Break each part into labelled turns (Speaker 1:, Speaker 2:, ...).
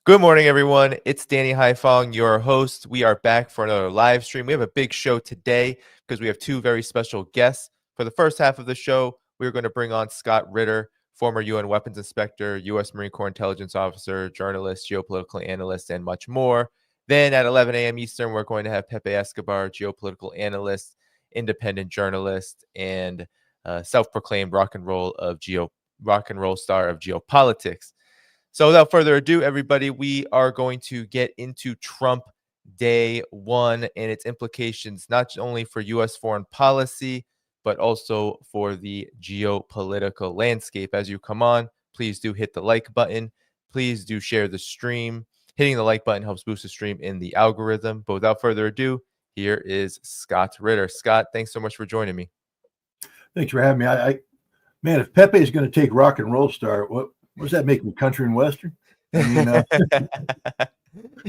Speaker 1: Good morning, everyone. It's Danny Dhaiphong, your host. We are back for another live stream. We have a big show today because we have two very special guests. For the first half of the show, we're going to bring on Scott Ritter, former UN weapons inspector, U.S. Marine Corps intelligence officer, journalist, geopolitical analyst, and much more. Then at 11 a.m. Eastern, we're going to have Pepe Escobar, geopolitical analyst, independent journalist, and self-proclaimed rock and roll star of geopolitics. So without further ado, everybody, we are going to get into Trump Day 1 and its implications, not only for U.S. foreign policy, but also for the geopolitical landscape. As you come on, please do hit the like button. Please do share the stream. Hitting the like button helps boost the stream in the algorithm. But without further ado, here is Scott Ritter. Scott, thanks so much for joining me.
Speaker 2: Thanks for having me. Man, if Pepe is going to take rock and roll star, what does that make me, country and western? I mean,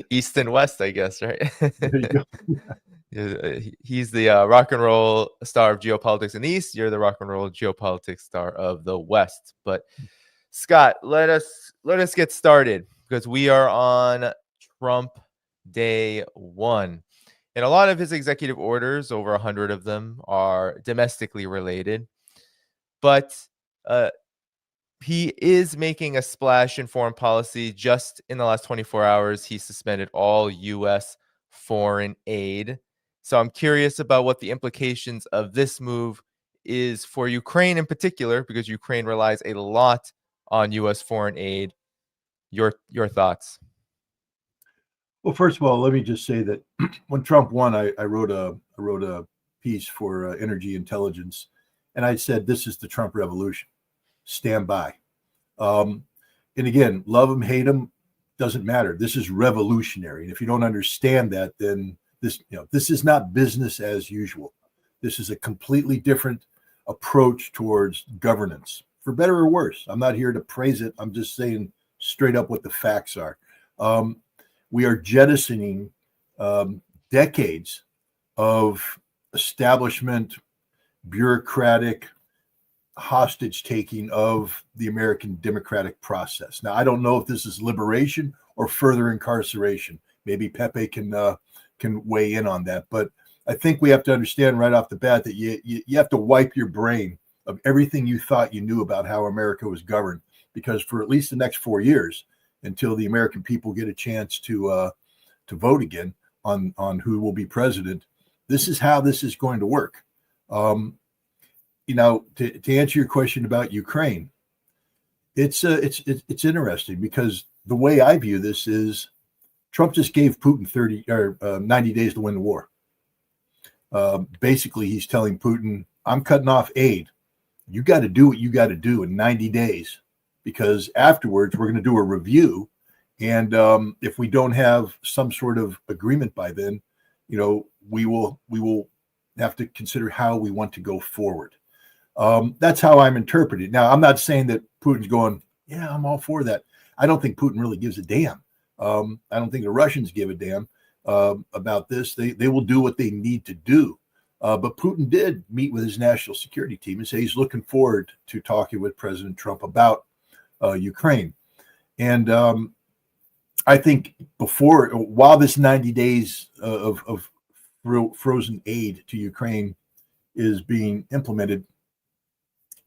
Speaker 1: East and West, I guess, right?
Speaker 2: there you go.
Speaker 1: He's the rock and roll star of geopolitics in the East. You're the rock and roll geopolitics star of the West. But Scott, let us get started because we are on Trump Day 1. And a lot of his executive orders, over 100 of them, are domestically related. But he is making a splash in foreign policy. Just in the last 24 hours, he suspended all U.S. foreign aid. So I'm curious about what the implications of this move is for Ukraine in particular, because Ukraine relies a lot on U.S. foreign aid. Your thoughts?
Speaker 2: Well, first of all, let me just say that when Trump won, I wrote a piece for Energy Intelligence, and I said this is the Trump revolution. Stand by. And again, love him, hate him, doesn't matter. This is revolutionary. And if you don't understand that, then this is not business as usual. This is a completely different approach towards governance, for better or worse. I'm not here to praise it. I'm just saying straight up what the facts are. We are jettisoning decades of establishment, bureaucratic, hostage taking of the American democratic process. Now, I don't know if this is liberation or further incarceration. Maybe Pepe can weigh in on that. But I think we have to understand right off the bat that you have to wipe your brain of everything you thought you knew about how America was governed, because for at least the next 4 years, until the American people get a chance to vote again on who will be president, this is how this is going to work. To answer your question about Ukraine, it's interesting because the way I view this is Trump just gave Putin 90 days to win the war. Basically, he's telling Putin, I'm cutting off aid. You got to do what you got to do in 90 days, because afterwards we're going to do a review. And if we don't have some sort of agreement by then, we will have to consider how we want to go forward. That's how I'm interpreting. Now, I'm not saying that Putin's going, yeah, I'm all for that. I don't think Putin really gives a damn. I don't think the Russians give a damn about this. They will do what they need to do. But Putin did meet with his national security team and say he's looking forward to talking with President Trump about Ukraine. And I think while this 90 days of frozen aid to Ukraine is being implemented,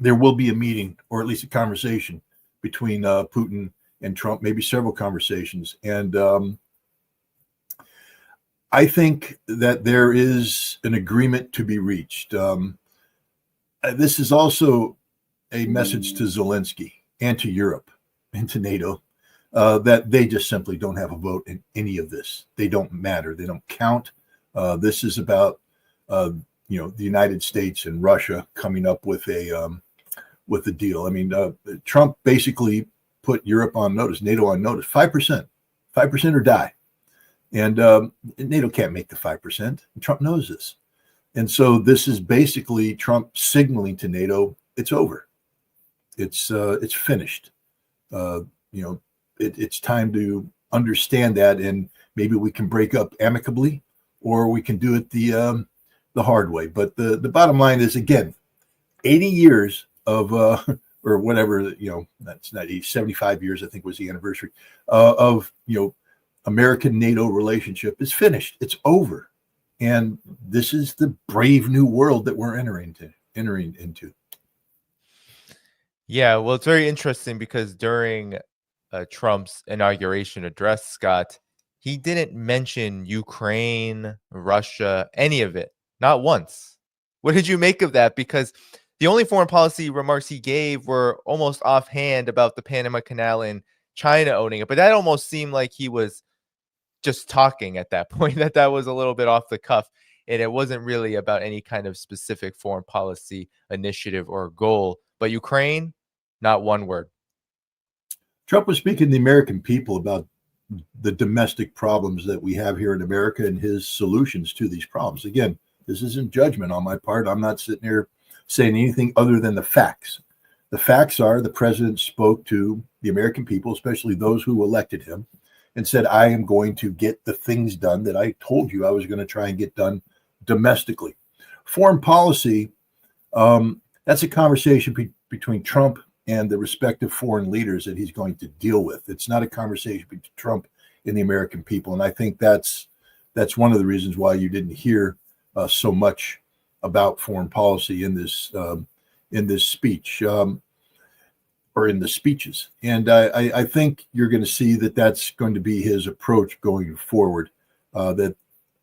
Speaker 2: there will be a meeting, or at least a conversation, between Putin and Trump, maybe several conversations. And I think that there is an agreement to be reached. This is also a message to Zelensky and to Europe and to NATO that they just simply don't have a vote in any of this. They don't matter. They don't count. This is about the United States and Russia coming up with a deal. I mean, Trump basically put Europe on notice, NATO on notice, 5% or die. And NATO can't make the 5%. And Trump knows this. And so this is basically Trump signaling to NATO, it's over. It's finished. It's time to understand that, and maybe we can break up amicably, or we can do it the hard way. But the bottom line is, again, 80 years of or whatever, that's not 75 years, I think was the anniversary of, American NATO relationship is finished. It's over. And this is the brave new world that we're entering into.
Speaker 1: Yeah, well, it's very interesting because during Trump's inauguration address, Scott, he didn't mention Ukraine, Russia, any of it, not once. What did you make of that? Because the only foreign policy remarks he gave were almost offhand about the Panama Canal and China owning it. But that almost seemed like he was just talking at that point, that was a little bit off the cuff. And it wasn't really about any kind of specific foreign policy initiative or goal. But Ukraine, not one word.
Speaker 2: Trump was speaking to the American people about the domestic problems that we have here in America and his solutions to these problems. Again, this isn't judgment on my part. I'm not sitting here saying anything other than the facts. The facts are the president spoke to the American people, especially those who elected him, and said, I am going to get the things done that I told you I was going to try and get done domestically. Foreign policy, that's a conversation between Trump and the respective foreign leaders that he's going to deal with. It's not a conversation between Trump and the American people. And I think that's one of the reasons why you didn't hear so much about foreign policy in this speech. Or in the speeches. And I think you're going to see that that's going to be his approach going forward, that,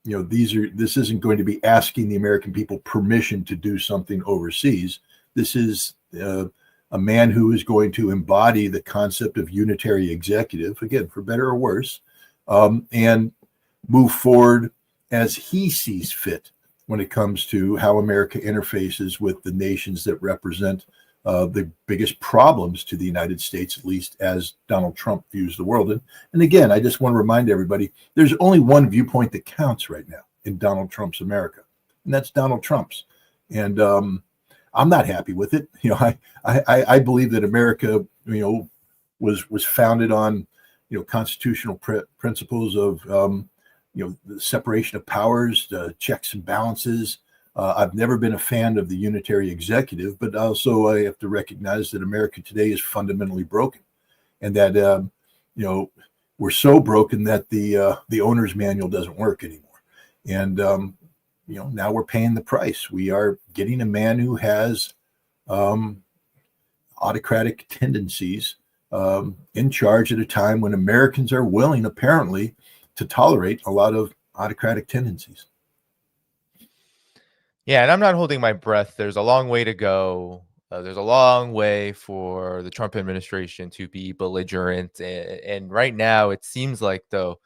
Speaker 2: this isn't going to be asking the American people permission to do something overseas. This is a man who is going to embody the concept of unitary executive, again, for better or worse, and move forward as he sees fit when it comes to how America interfaces with the nations that represent the biggest problems to the United States, at least as Donald Trump views the world. And again, I just want to remind everybody, there's only one viewpoint that counts right now in Donald Trump's America, and that's Donald Trump's. And I'm not happy with it. I believe that America, was founded on, constitutional principles of, the separation of powers, checks and balances. I've never been a fan of the unitary executive, but also I have to recognize that America today is fundamentally broken, and that we're so broken that the owner's manual doesn't work anymore. And now we're paying the price. We are getting a man who has autocratic tendencies in charge at a time when Americans are willing, apparently, to tolerate a lot of autocratic tendencies.
Speaker 1: Yeah, and I'm not holding my breath. There's a long way to go. There's a long way for the Trump administration to be belligerent. And right now, it seems like, though,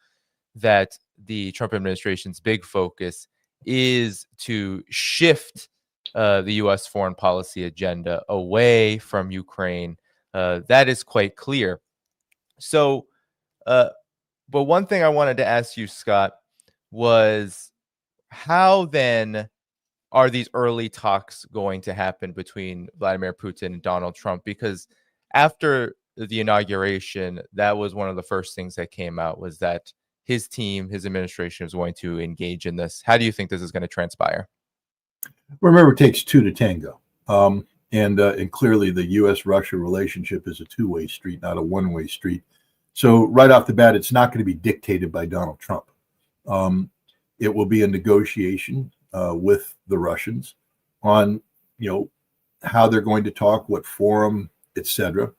Speaker 1: that the Trump administration's big focus is to shift the U.S. foreign policy agenda away from Ukraine. That is quite clear. So, but one thing I wanted to ask you, Scott, was how then are these early talks going to happen between Vladimir Putin and Donald Trump? Because after the inauguration, that was one of the first things that came out, was that his team, his administration is going to engage in this. How do you think this is going to transpire?
Speaker 2: Remember, it takes two to tango. And clearly the U.S.-Russia relationship is a two-way street, not a one-way street. So right off the bat, it's not going to be dictated by Donald Trump. It will be a negotiation with the Russians on, how they're going to talk, what forum, etc.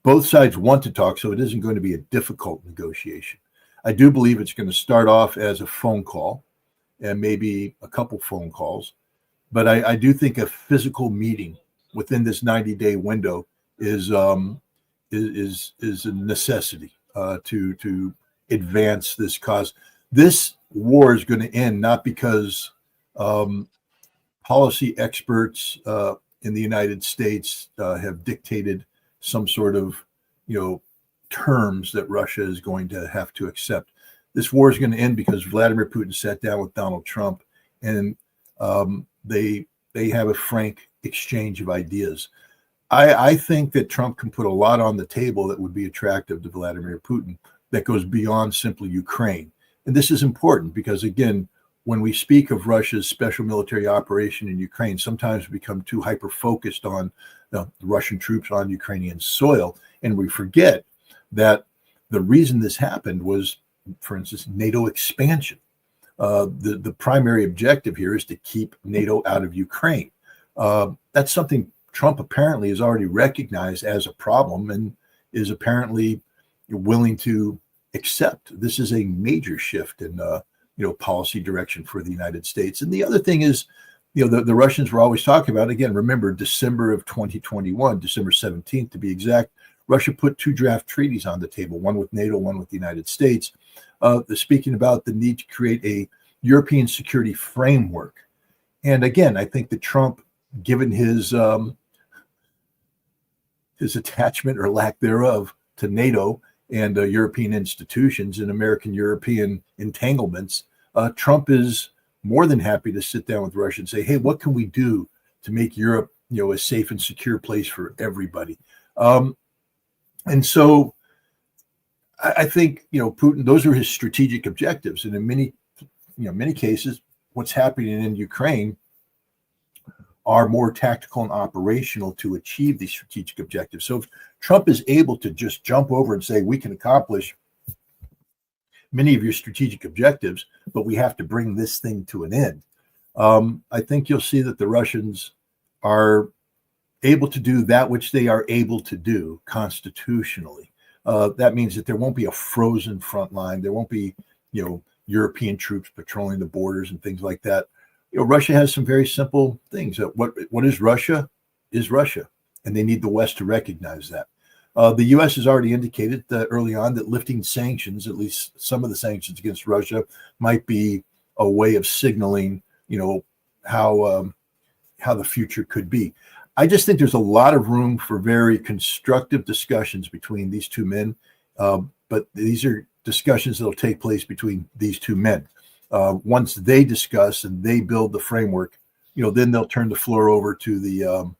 Speaker 2: Both sides want to talk, so it isn't going to be a difficult negotiation. I do believe it's going to start off as a phone call and maybe a couple phone calls, but I do think a physical meeting within this 90-day window is a necessity to advance this cause. This war is going to end not because policy experts in the United States have dictated some sort of terms that Russia is going to have to accept. This war is going to end because Vladimir Putin sat down with Donald Trump, and they have a frank exchange of ideas. I think that Trump can put a lot on the table that would be attractive to Vladimir Putin that goes beyond simply Ukraine. And this is important because, again, when we speak of Russia's special military operation in Ukraine, sometimes we become too hyper-focused on the Russian troops on Ukrainian soil, and we forget that the reason this happened was, for instance, NATO expansion. The primary objective here is to keep NATO out of Ukraine. That's something Trump apparently has already recognized as a problem and is apparently willing to accept. This is a major shift in policy direction for the United States. And the other thing is, the Russians were always talking about, again, remember December of 2021, December 17th to be exact, Russia put 2 draft treaties on the table, one with NATO, one with the United States, speaking about the need to create a European security framework. And again, I think that Trump, given his attachment or lack thereof to NATO and European institutions and American-European entanglements, Trump is more than happy to sit down with Russia and say, hey, what can we do to make Europe, a safe and secure place for everybody? And so I think, Putin, those are his strategic objectives. And in many cases, what's happening in Ukraine are more tactical and operational to achieve these strategic objectives. So if Trump is able to just jump over and say, we can accomplish many of your strategic objectives, but we have to bring this thing to an end, I think you'll see that the Russians are able to do that which they are able to do constitutionally. That means that there won't be a frozen front line. There won't be, European troops patrolling the borders and things like that. Russia has some very simple things. What is Russia? Is Russia, and they need the West to recognize that. The U.S. has already indicated early on that lifting sanctions, at least some of the sanctions against Russia, might be a way of signaling, how the future could be. I just think there's a lot of room for very constructive discussions between these two men, but these are discussions that will take place between these two men. Once they discuss and they build the framework, then they'll turn the floor over to the,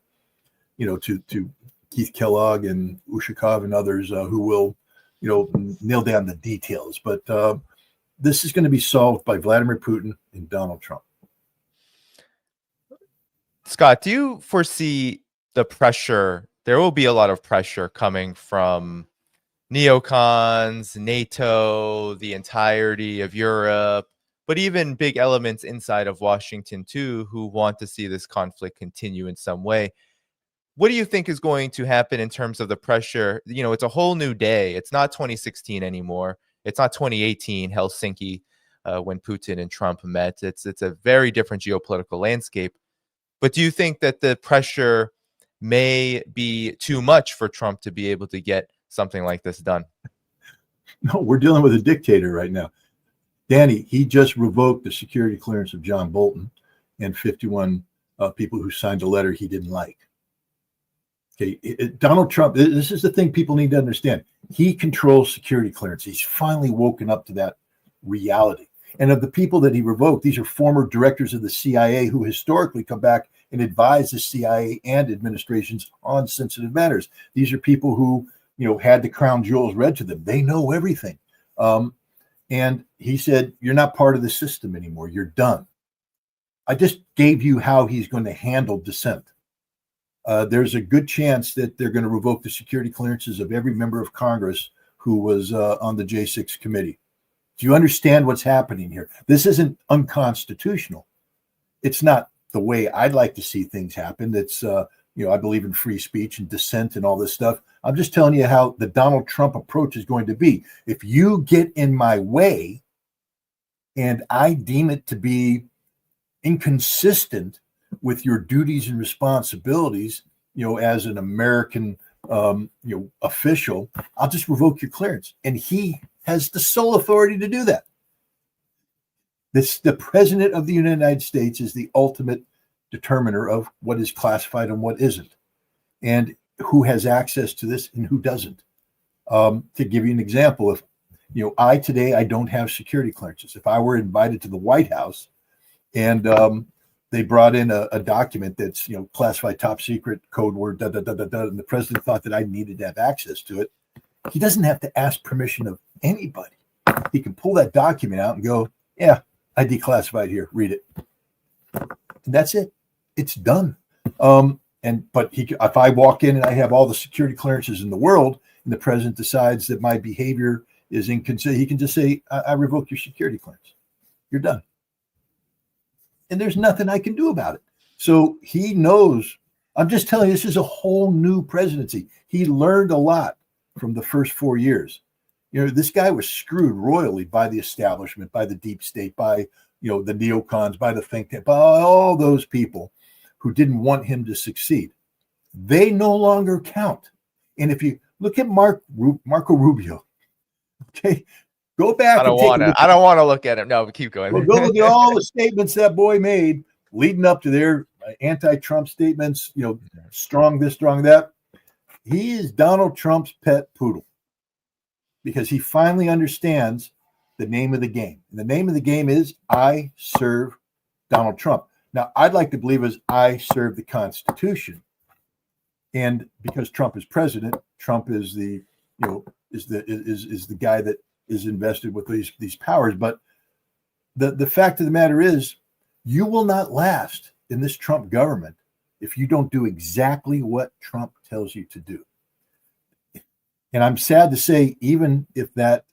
Speaker 2: to Keith Kellogg and Ushakov and others who will, nail down the details. But this is going to be solved by Vladimir Putin and Donald Trump.
Speaker 1: Scott, do you foresee the pressure? There will be a lot of pressure coming from neocons, NATO, the entirety of Europe, but even big elements inside of Washington too, who want to see this conflict continue in some way. What do you think is going to happen in terms of the pressure? It's a whole new day. It's not 2016 anymore. It's not 2018 Helsinki when Putin and Trump met. It's a very different geopolitical landscape. But do you think that the pressure may be too much for Trump to be able to get something like this done?
Speaker 2: No, we're dealing with a dictator right now. Danny, he just revoked the security clearance of John Bolton and 51 people who signed a letter he didn't like. Okay, Donald Trump, this is the thing people need to understand. He controls security clearance. He's finally woken up to that reality. And of the people that he revoked, these are former directors of the CIA who historically come back and advise the CIA and administrations on sensitive matters. These are people who, had the crown jewels read to them. They know everything. And he said, you're not part of the system anymore. You're done. I just gave you how he's going to handle dissent. There's a good chance that they're going to revoke the security clearances of every member of Congress who was on the J6 committee. Do you understand what's happening here? This isn't unconstitutional. It's not the way I'd like to see things happen. It's, I believe in free speech and dissent and all this stuff. I'm just telling you how the Donald Trump approach is going to be. If you get in my way and I deem it to be inconsistent with your duties and responsibilities, as an American, official, I'll just revoke your clearance. And he has the sole authority to do that. The president of the United States is the ultimate determiner of what is classified and what isn't, and who has access to this and who doesn't. To give you an example, if I don't have security clearances. If I were invited to the White House and they brought in a document that's classified top secret, code word, and the president thought that I needed to have access to it, he doesn't have to ask permission of anybody. He can pull that document out and go, yeah, I declassified here. Read it. And that's it. It's done. But if I walk in and I have all the security clearances in the world, and the president decides that my behavior is inconsistent, he can just say, I revoke your security clearance. You're done. And there's nothing I can do about it. So he knows. I'm just telling you, this is a whole new presidency. He learned a lot from the first 4 years. This guy was screwed royally by the establishment, by the deep state, by the neocons, by the think tank, by all those people who didn't want him to succeed. They no longer count. And if you look at Marco Rubio, okay, go back.
Speaker 1: I don't want to look at him. No, but keep going.
Speaker 2: Well, go look at all the statements that boy made leading up to their anti-Trump statements. Strong this, strong that. He is Donald Trump's pet poodle because he finally understands the name of the game. And the name of the game is I serve Donald Trump. Now, I'd like to believe is I serve the Constitution. And because Trump is president, Trump is the guy that is invested with these powers. But the fact of the matter is, you will not last in this Trump government if you don't do exactly what Trump tells you to do. And I'm sad to say, even if that,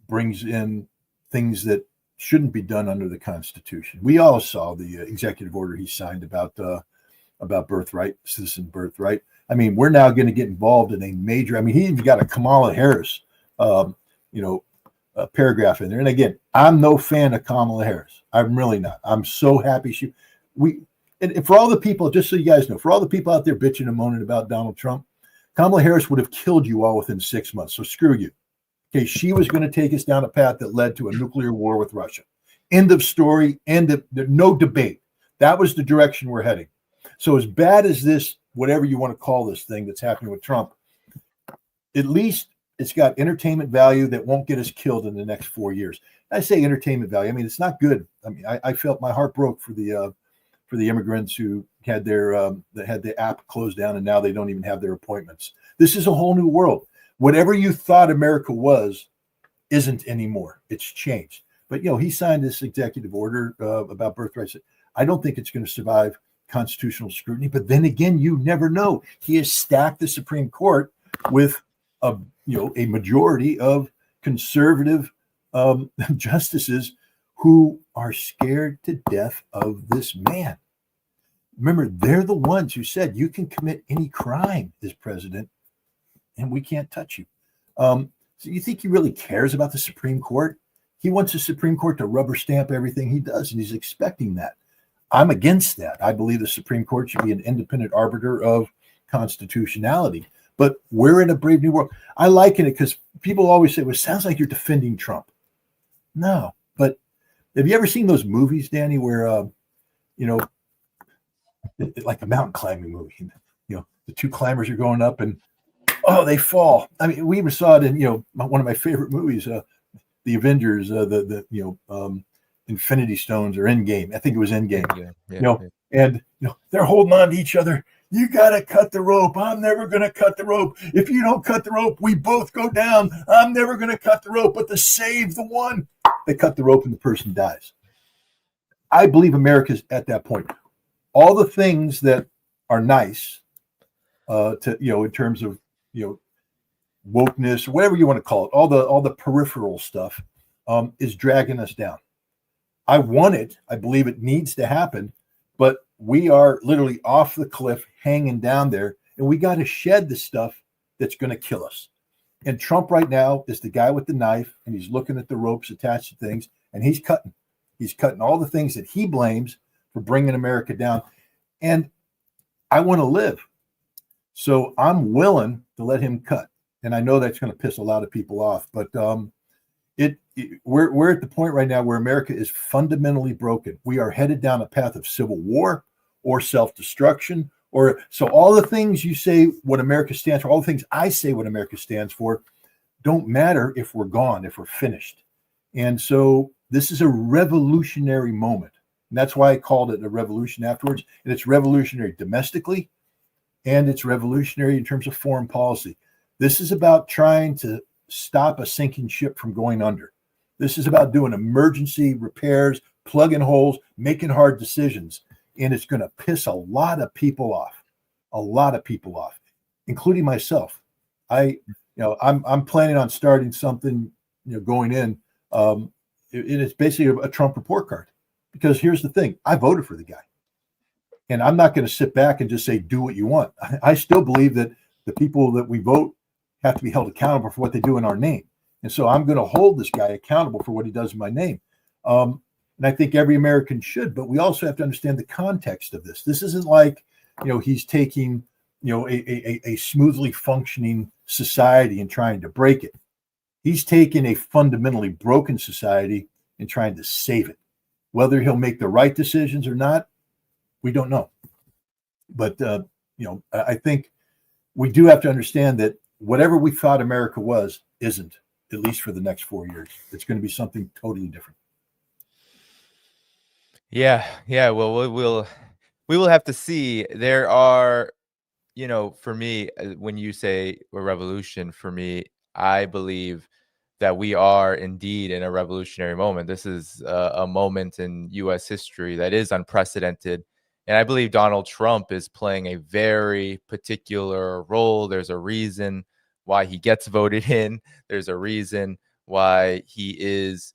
Speaker 2: brings in things that shouldn't be done under the Constitution. We all saw the executive order he signed about birthright, citizen birthright. I mean, we're now going to get involved in a major. He even got a Kamala Harris, a paragraph in there. And again, I'm no fan of Kamala Harris. I'm really not. I'm so happy and for all the people, just so you guys know, for all the people out there bitching and moaning about Donald Trump, Kamala Harris would have killed you all within 6 months. So screw you. Okay, she was going to take us down a path that led to a nuclear war with Russia. End of story. No debate. That was the direction we're heading. So as bad as this, whatever you want to call this thing that's happening with Trump, at least it's got entertainment value that won't get us killed in the next 4 years. I say entertainment value. It's not good. I felt my heart broke for the immigrants who had the app closed down and now they don't even have their appointments. This is a whole new world. Whatever you thought America was isn't anymore. It's changed. But, he signed this executive order about birthright. I don't think it's going to survive constitutional scrutiny. But then again, you never know. He has stacked the Supreme Court with a majority of conservative justices who are scared to death of this man. Remember, they're the ones who said you can commit any crime as president and we can't touch you. So you think he really cares about the Supreme Court? He wants the Supreme Court to rubber stamp everything he does, and he's expecting that. I'm against that. I believe the Supreme Court should be an independent arbiter of constitutionality. But we're in a brave new world. I liken it because people always say, well, it sounds like you're defending Trump. No, but have you ever seen those movies, Danny, where, like a mountain climbing movie, the two climbers are going up and, they fall. We even saw it in, one of my favorite movies, the Avengers, the Infinity Stones or Endgame. I think it was Endgame. And they're holding on to each other. You got to cut the rope. I'm never going to cut the rope. If you don't cut the rope, we both go down. I'm never going to cut the rope, but to save the one, they cut the rope and the person dies. I believe America's at that point. All the things that are nice in terms of, wokeness, or whatever you want to call it, all the peripheral stuff is dragging us down. I want it. I believe it needs to happen, but we are literally off the cliff, hanging down there, and we got to shed the stuff that's going to kill us. And Trump right now is the guy with the knife, and he's looking at the ropes attached to things, and he's cutting. He's cutting all the things that he blames for bringing America down. And I want to live. So I'm willing to let him cut. And I know that's going to piss a lot of people off, but we're at the point right now where America is fundamentally broken. We are headed down a path of civil war or self-destruction, so all the things you say what America stands for, all the things I say what America stands for, don't matter if we're gone, if we're finished. And so this is a revolutionary moment. And that's why I called it a revolution afterwards. And it's revolutionary domestically, and it's revolutionary in terms of foreign policy. This is about trying to stop a sinking ship from going under. This is about doing emergency repairs, plugging holes, making hard decisions. And it's going to piss a lot of people off, including myself. I'm planning on starting something, going in. It's basically a Trump report card, because here's the thing. I voted for the guy, and I'm not going to sit back and just say, do what you want. I still believe that the people that we vote have to be held accountable for what they do in our name. And so I'm going to hold this guy accountable for what he does in my name. And I think every American should, but we also have to understand the context of this. This isn't like, he's taking, a smoothly functioning society and trying to break it. He's taking a fundamentally broken society and trying to save it. Whether he'll make the right decisions or not, we don't know. But, I think we do have to understand that whatever we thought America was isn't, at least for the next 4 years. It's going to be something totally different.
Speaker 1: Yeah. Well, we will have to see. There are, for me, when you say a revolution, for me, I believe that we are indeed in a revolutionary moment. This is a moment in U.S. history that is unprecedented. And I believe Donald Trump is playing a very particular role. There's a reason why he gets voted in. There's a reason why he is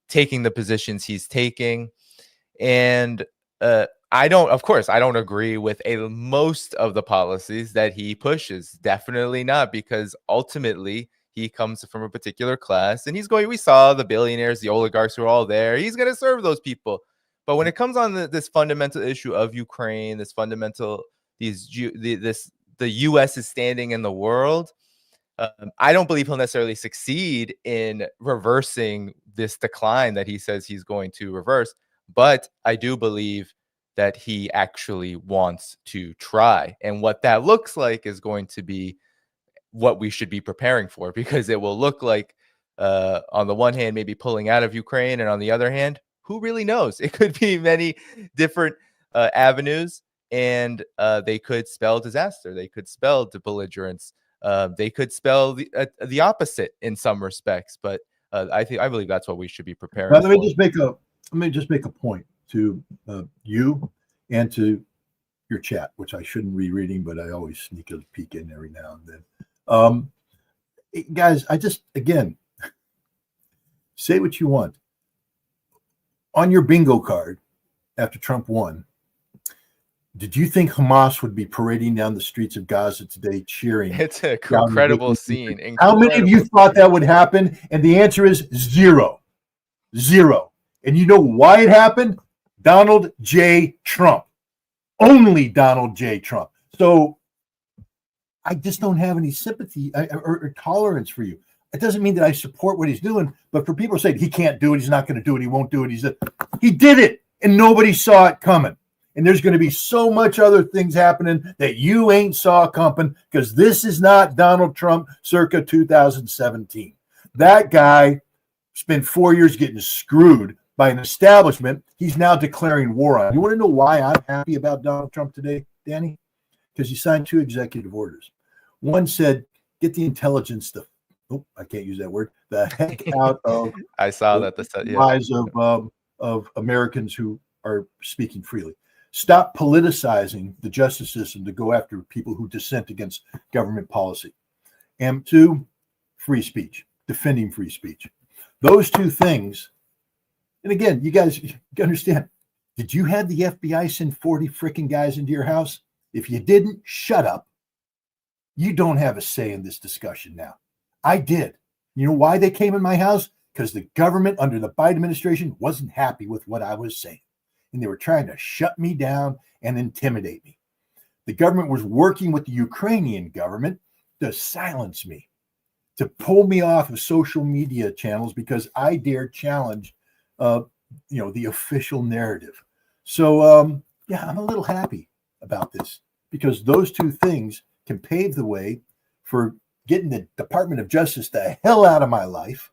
Speaker 1: taking the positions he's taking. And I don't agree with most of the policies that he pushes. Definitely not, because ultimately he comes from a particular class, and we saw the billionaires, the oligarchs who are all there. He's going to serve those people. But when it comes on this fundamental issue of Ukraine, the U.S.'s standing in the world, I don't believe he'll necessarily succeed in reversing this decline that he says he's going to reverse. But I do believe that he actually wants to try. And what that looks like is going to be what we should be preparing for, because it will look like, on the one hand, maybe pulling out of Ukraine, and on the other hand, who really knows? It could be many different avenues, and they could spell disaster. They could spell belligerence. They could spell the opposite in some respects. But I believe that's what we should be preparing for.
Speaker 2: Let me just make a point to you and to your chat, which I shouldn't be reading, but I always sneak a peek in every now and then. Guys, again, say what you want. On your bingo card, after Trump won, did you think Hamas would be parading down the streets of Gaza today cheering?
Speaker 1: It's an incredible scene.
Speaker 2: How many of you thought that would happen? And the answer is zero. And you know why it happened? Donald J. Trump. Only Donald J. Trump. So I just don't have any sympathy or tolerance for you. It doesn't mean that I support what he's doing, but for people to say he can't do it, he's not going to do it, he won't do it, he did it, and nobody saw it coming. And there's going to be so much other things happening that you ain't saw coming, because this is not Donald Trump circa 2017. That guy spent 4 years getting screwed by an establishment he's now declaring war on. You want to know why I'm happy about Donald Trump today, Danny? Because he signed 2 executive orders. One said, get the intelligence I can't use that word, the heck out of
Speaker 1: I saw that
Speaker 2: lives of Americans who are speaking freely. Stop politicizing the justice system to go after people who dissent against government policy. And 2, free speech, defending free speech. Those 2 things. And again, you guys understand, did you have the FBI send 40 freaking guys into your house? If you didn't, shut up. You don't have a say in this discussion now. I did. You know why they came in my house? Because the government under the Biden administration wasn't happy with what I was saying. And they were trying to shut me down and intimidate me. The government was working with the Ukrainian government to silence me, to pull me off of social media channels because I dared challenge the official narrative. So I'm a little happy about this, because those 2 things can pave the way for getting the Department of Justice the hell out of my life,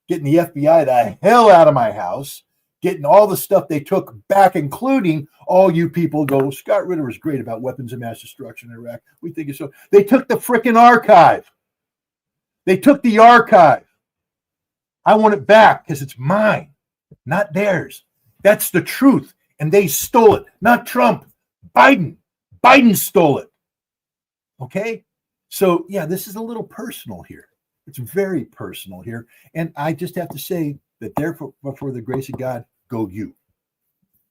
Speaker 2: getting the FBI the hell out of my house, getting all the stuff they took back, including all you people go, Scott Ritter was great about weapons of mass destruction in Iraq. We think it's so. They took the freaking archive. They took the archive. I want it back because it's mine, not theirs. That's the truth. And they stole it, not Trump. Biden. Biden stole it. Okay? So, yeah, this is a little personal here. It's very personal here. And I just have to say that therefore, before the grace of God, go you.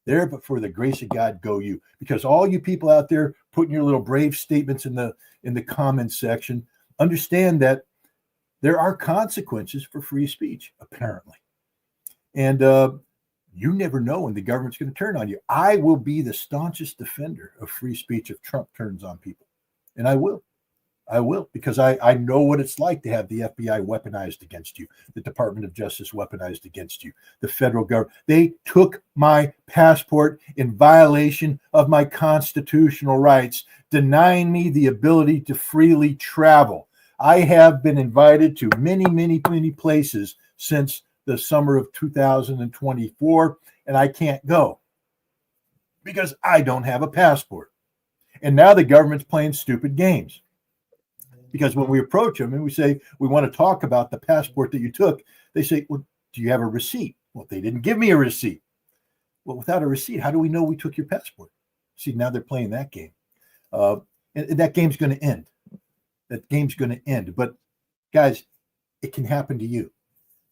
Speaker 2: There, but for the grace of God, go you. Because all you people out there putting your little brave statements in the comments section, understand that there are consequences for free speech, apparently. And you never know when the government's going to turn on you. I will be the staunchest defender of free speech if Trump turns on people. And I will. I will, because I know what it's like to have the FBI weaponized against you, the Department of Justice weaponized against you, the federal government. They took my passport in violation of my constitutional rights, denying me the ability to freely travel. I have been invited to many, many, many places since the summer of 2024, and I can't go because I don't have a passport. And now the government's playing stupid games. Because when we approach them and we say, we want to talk about the passport that you took, they say, well, do you have a receipt? Well, they didn't give me a receipt. Well, without a receipt, how do we know we took your passport? See, now they're playing that game. And that game's going to end. That game's going to end. But guys, it can happen to you.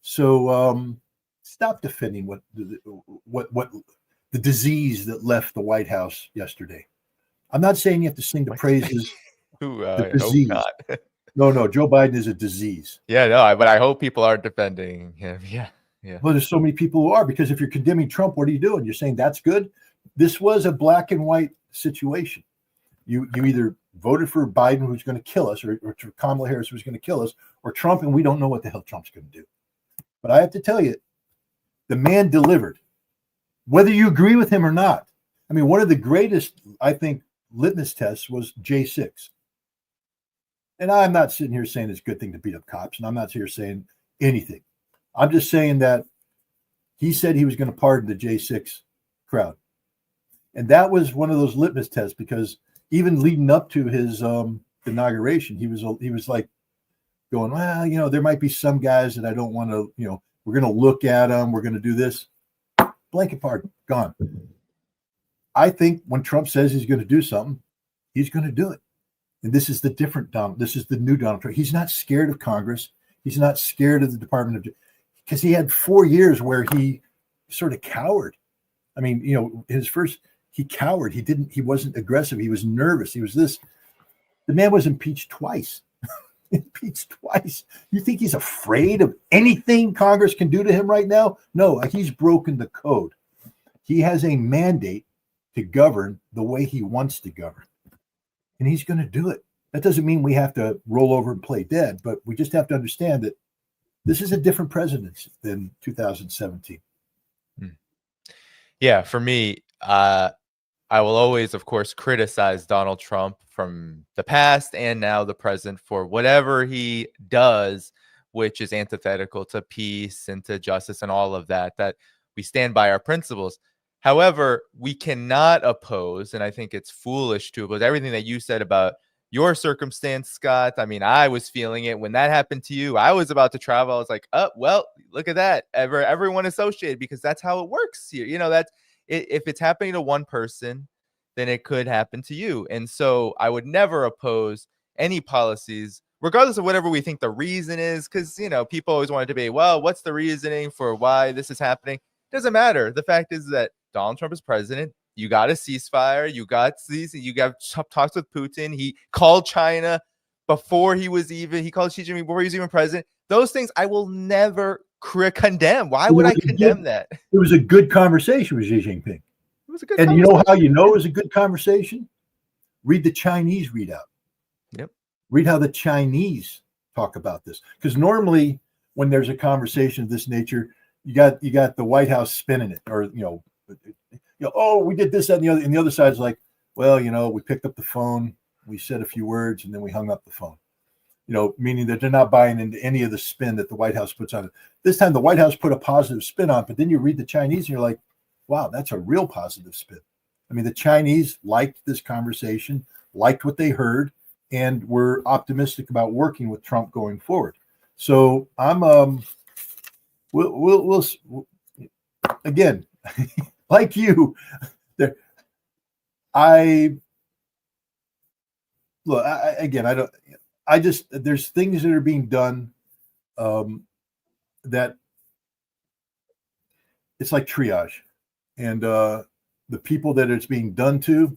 Speaker 2: So stop defending what the disease that left the White House yesterday. I'm not saying you have to sing the praises.
Speaker 1: I hope not.
Speaker 2: No, Joe Biden is a disease.
Speaker 1: Yeah, no, but I hope people are defending him. Yeah.
Speaker 2: Well, there's so many people who are, because if you're condemning Trump, what are you doing? You're saying that's good. This was a black and white situation. You either voted for Biden, who's going to kill us, or Kamala Harris, who's going to kill us, or Trump, and we don't know what the hell Trump's going to do. But I have to tell you, the man delivered, whether you agree with him or not. I mean, one of the greatest, I think, litmus tests was J6. And I'm not sitting here saying it's a good thing to beat up cops, and I'm not here saying anything. I'm just saying that he said he was going to pardon the J6 crowd. And that was one of those litmus tests, because even leading up to his inauguration, he was like going, well, there might be some guys that I don't want to, we're going to look at them. We're going to do this. Blanket pardon, gone. I think when Trump says he's going to do something, he's going to do it. And this is the new Donald Trump. He's not scared of Congress. He's not scared of the Department of Justice, because he had 4 years where he sort of cowered. I mean, he cowered. He wasn't aggressive. He was nervous. He was this. The man was impeached twice. Impeached twice. You think he's afraid of anything Congress can do to him right now? No, he's broken the code. He has a mandate to govern the way he wants to govern. And he's going to do it. That doesn't mean we have to roll over and play dead, but we just have to understand that this is a different presidency than 2017.
Speaker 1: Yeah, for me, I will always, of course, criticize Donald Trump from the past and now the present for whatever he does, which is antithetical to peace and to justice and all of that, that we stand by our principles. However, we cannot oppose, and I think it's foolish to oppose everything that you said about your circumstance, Scott. I mean, I was feeling it when that happened to you. I was about to travel. I was like, oh, well, look at that. Everyone associated, because that's how it works here. That's if it's happening to one person, then it could happen to you. And so I would never oppose any policies, regardless of whatever we think the reason is, because, people always want to debate, well, what's the reasoning for why this is happening? It doesn't matter. The fact is that Donald Trump is president. You got a ceasefire. You got talks with Putin. He called China before he called Xi Jinping before he was even president. Those things I will never condemn. Why would I condemn that?
Speaker 2: It was a good conversation with Xi Jinping.
Speaker 1: It was a good
Speaker 2: conversation. You know how you know it was a good conversation? Read the Chinese readout.
Speaker 1: Yep.
Speaker 2: Read how the Chinese talk about this. Because normally when there's a conversation of this nature, you got the White House spinning it, or oh, we did this, that, and the other. And the other side's like, well, we picked up the phone, we said a few words, and then we hung up the phone. Meaning that they're not buying into any of the spin that the White House puts on it. This time the White House put a positive spin on it, but then you read the Chinese and you're like, wow, that's a real positive spin. I mean, the Chinese liked this conversation, liked what they heard, and were optimistic about working with Trump going forward. So I'm we'll again, like you, there. I look again. I don't. I just there's things that are being done that it's like triage, and the people that it's being done to,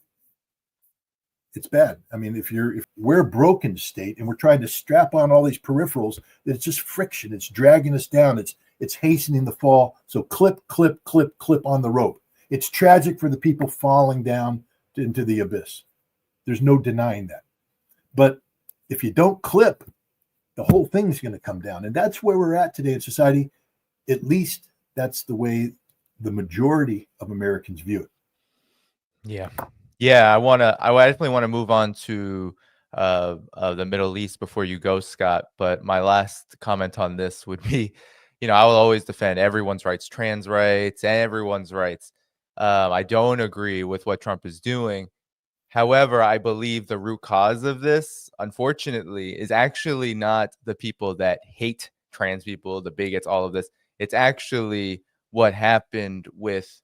Speaker 2: it's bad. I mean, if we're a broken state and we're trying to strap on all these peripherals, it's just friction. It's dragging us down. It's hastening the fall. So clip on the rope. It's tragic for the people falling down into the abyss. There's no denying that. But if you don't clip, the whole thing's going to come down. And that's where we're at today in society. At least that's the way the majority of Americans view it.
Speaker 1: Yeah. Yeah, I definitely want to move on to the Middle East before you go, Scott. But my last comment on this would be, I will always defend everyone's rights, trans rights, everyone's rights. I don't agree with what Trump is doing. However, I believe the root cause of this, unfortunately, is actually not the people that hate trans people, the bigots, all of this. It's actually what happened with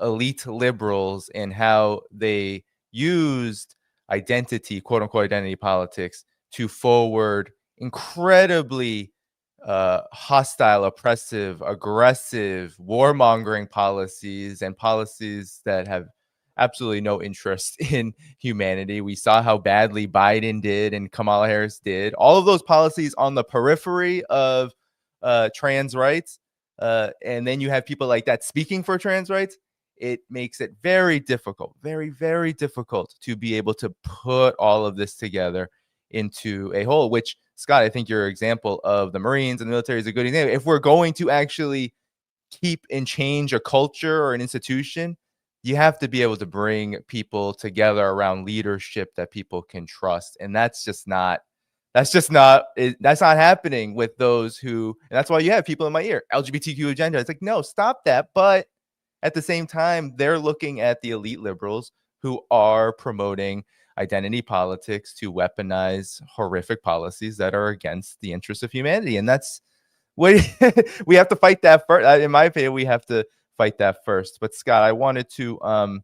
Speaker 1: elite liberals and how they used identity, quote unquote, identity politics to forward incredibly hostile, oppressive, aggressive, warmongering policies and policies that have absolutely no interest in humanity. We saw how badly Biden did and Kamala Harris did. All of those policies on the periphery of trans rights. And then you have people like that speaking for trans rights. It makes it very difficult, very, very difficult to be able to put all of this together into a whole, which, Scott, I think your example of the Marines and the military is a good example. If we're going to actually keep and change a culture or an institution, you have to be able to bring people together around leadership that people can trust. And that's not happening with those who, and that's why you have people in my ear, LGBTQ agenda. It's like, no, stop that. But at the same time, they're looking at the elite liberals who are promoting identity politics to weaponize horrific policies that are against the interests of humanity. And that's what we have to fight that first. In my opinion, we have to fight that first. But Scott, I wanted to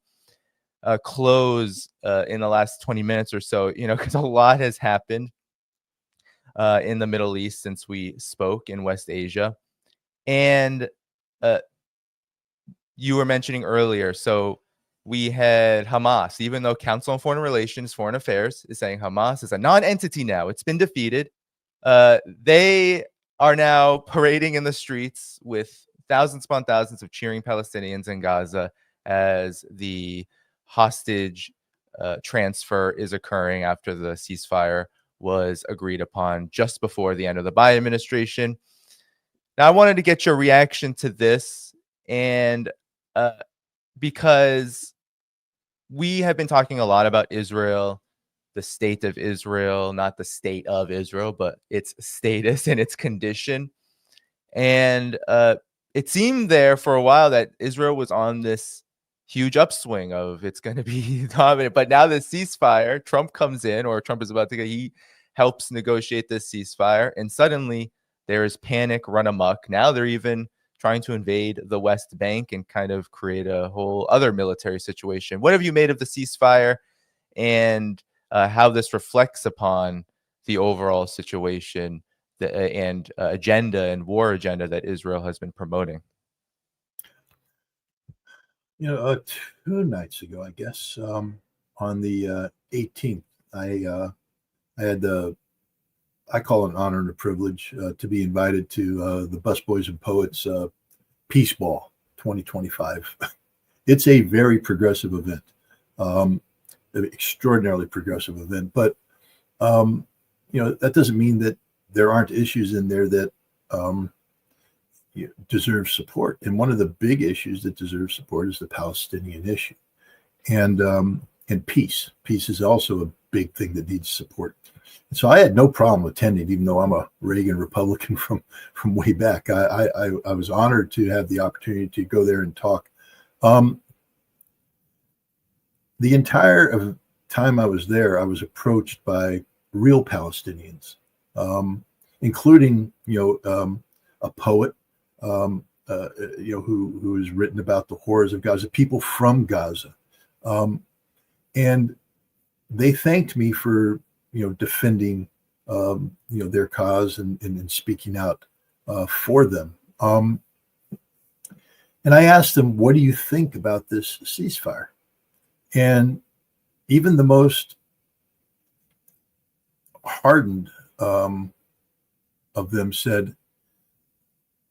Speaker 1: close in the last 20 minutes or so, because a lot has happened in the Middle East since we spoke in West Asia. And you were mentioning earlier, so we had Hamas, even though Council on Foreign Relations, Foreign Affairs is saying Hamas is a non-entity now. It's been defeated. They are now parading in the streets with thousands upon thousands of cheering Palestinians in Gaza as the hostage transfer is occurring after the ceasefire was agreed upon just before the end of the Biden administration. Now, I wanted to get your reaction to this, and because we have been talking a lot about Israel, the state of Israel, not the state of Israel, but its status and its condition. And it seemed there for a while that Israel was on this huge upswing of it's going to be dominant. But now the ceasefire, Trump comes in, or Trump is about to go, he helps negotiate this ceasefire. And suddenly there is panic, run amok. Now they're even trying to invade the West Bank and kind of create a whole other military situation. What have you made of the ceasefire and how this reflects upon the overall situation and agenda and war agenda that Israel has been promoting?
Speaker 2: 2 nights ago, I guess, on the 18th, I had I call it an honor and a privilege to be invited to the Busboys and Poets Peace Ball 2025. It's a very progressive event, an extraordinarily progressive event. But that doesn't mean that there aren't issues in there that deserve support. And one of the big issues that deserves support is the Palestinian issue, and peace. Peace is also a big thing that needs support. So I had no problem attending, even though I'm a Reagan Republican from way back. I was honored to have the opportunity to go there and talk. The entire time I was there, I was approached by real Palestinians including a poet who has written about the horrors of Gaza, people from Gaza, and they thanked me for defending their cause and speaking out for them. And I asked them, what do you think about this ceasefire? And even the most hardened of them said,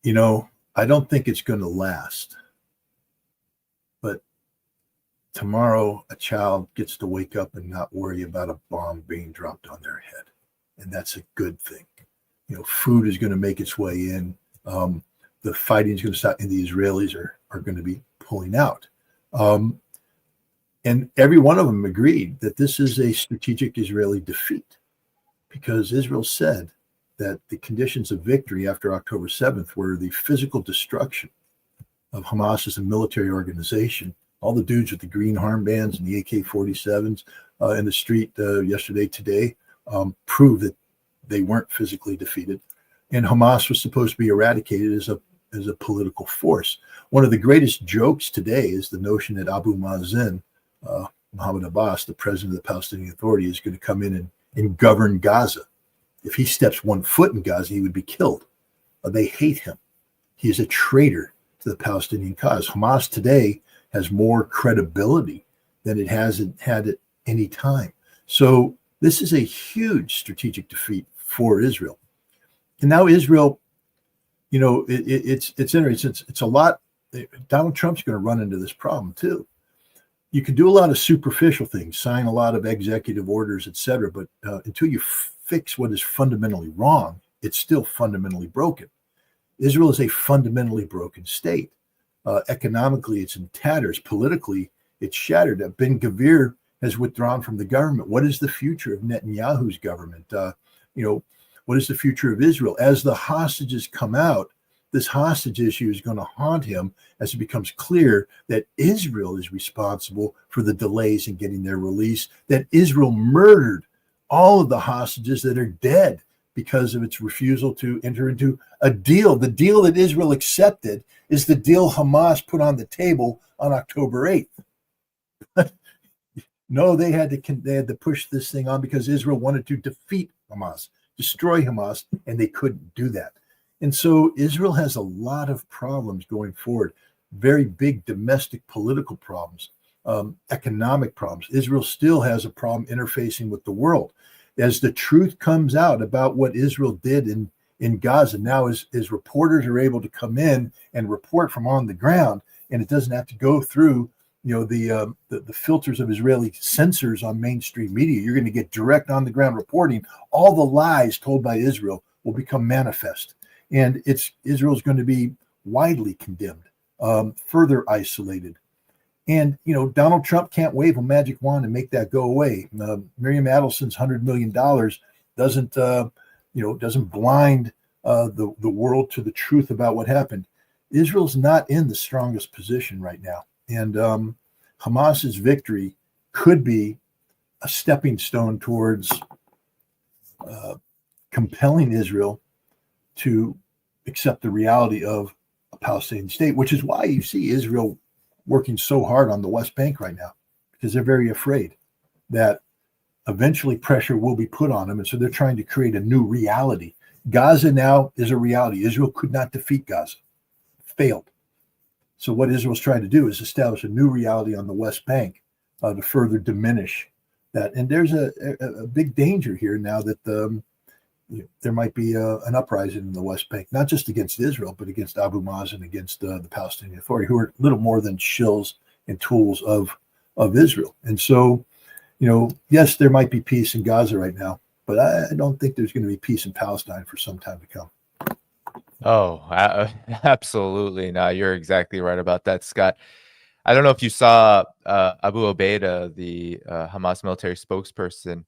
Speaker 2: I don't think it's going to last. But tomorrow, a child gets to wake up and not worry about a bomb being dropped on their head. And that's a good thing. Food is going to make its way in. The fighting is going to stop, and the Israelis are going to be pulling out. And every one of them agreed that this is a strategic Israeli defeat, because Israel said that the conditions of victory after October 7th were the physical destruction of Hamas as a military organization. All the dudes with the green armbands and the AK-47s in the street today, prove that they weren't physically defeated. And Hamas was supposed to be eradicated as a political force. One of the greatest jokes today is the notion that Abu Mazen, Mohammed Abbas, the president of the Palestinian Authority, is going to come in and govern Gaza. If he steps one foot in Gaza, he would be killed. They hate him. He is a traitor to the Palestinian cause. Hamas today has more credibility than it has had at any time. So this is a huge strategic defeat for Israel. And now Israel, it's interesting. It's a lot. Donald Trump's going to run into this problem too. You can do a lot of superficial things, sign a lot of executive orders, et cetera, but until you fix what is fundamentally wrong, it's still fundamentally broken. Israel is a fundamentally broken state. Economically, it's in tatters. Politically, it's shattered. Ben Gvir has withdrawn from the government. What is the future of Netanyahu's government? What is the future of Israel? As the hostages come out, this hostage issue is going to haunt him as it becomes clear that Israel is responsible for the delays in getting their release, that Israel murdered all of the hostages that are dead because of its refusal to enter into a deal. The deal that Israel accepted is the deal Hamas put on the table on October 8th. No, they had to push this thing on because Israel wanted to defeat Hamas, destroy Hamas, and they couldn't do that. And so Israel has a lot of problems going forward, very big domestic political problems, economic problems. Israel still has a problem interfacing with the world. As the truth comes out about what Israel did in Gaza, now as reporters are able to come in and report from on the ground, and it doesn't have to go through the filters of Israeli censors on mainstream media. You're going to get direct on the ground reporting. All the lies told by Israel will become manifest. And Israel's going to be widely condemned, further isolated. And, Donald Trump can't wave a magic wand and make that go away. Miriam Adelson's $100 million doesn't blind the world to the truth about what happened. Israel's not in the strongest position right now. And Hamas's victory could be a stepping stone towards compelling Israel to accept the reality of a Palestinian state, which is why you see Israel working so hard on the West Bank right now, because they're very afraid that eventually pressure will be put on them. And so they're trying to create a new reality. Gaza now is a reality. Israel could not defeat Gaza, failed. So what Israel's trying to do is establish a new reality on the West Bank to further diminish that. And there's a big danger here now that there might be an uprising in the West Bank, not just against Israel, but against Abu Mazen, against the Palestinian Authority, who are little more than shills and tools of Israel. And so, yes, there might be peace in Gaza right now, but I don't think there's going to be peace in Palestine for some time to come.
Speaker 1: Oh, absolutely. No, you're exactly right about that, Scott. I don't know if you saw Abu Obaida, the Hamas military spokesperson,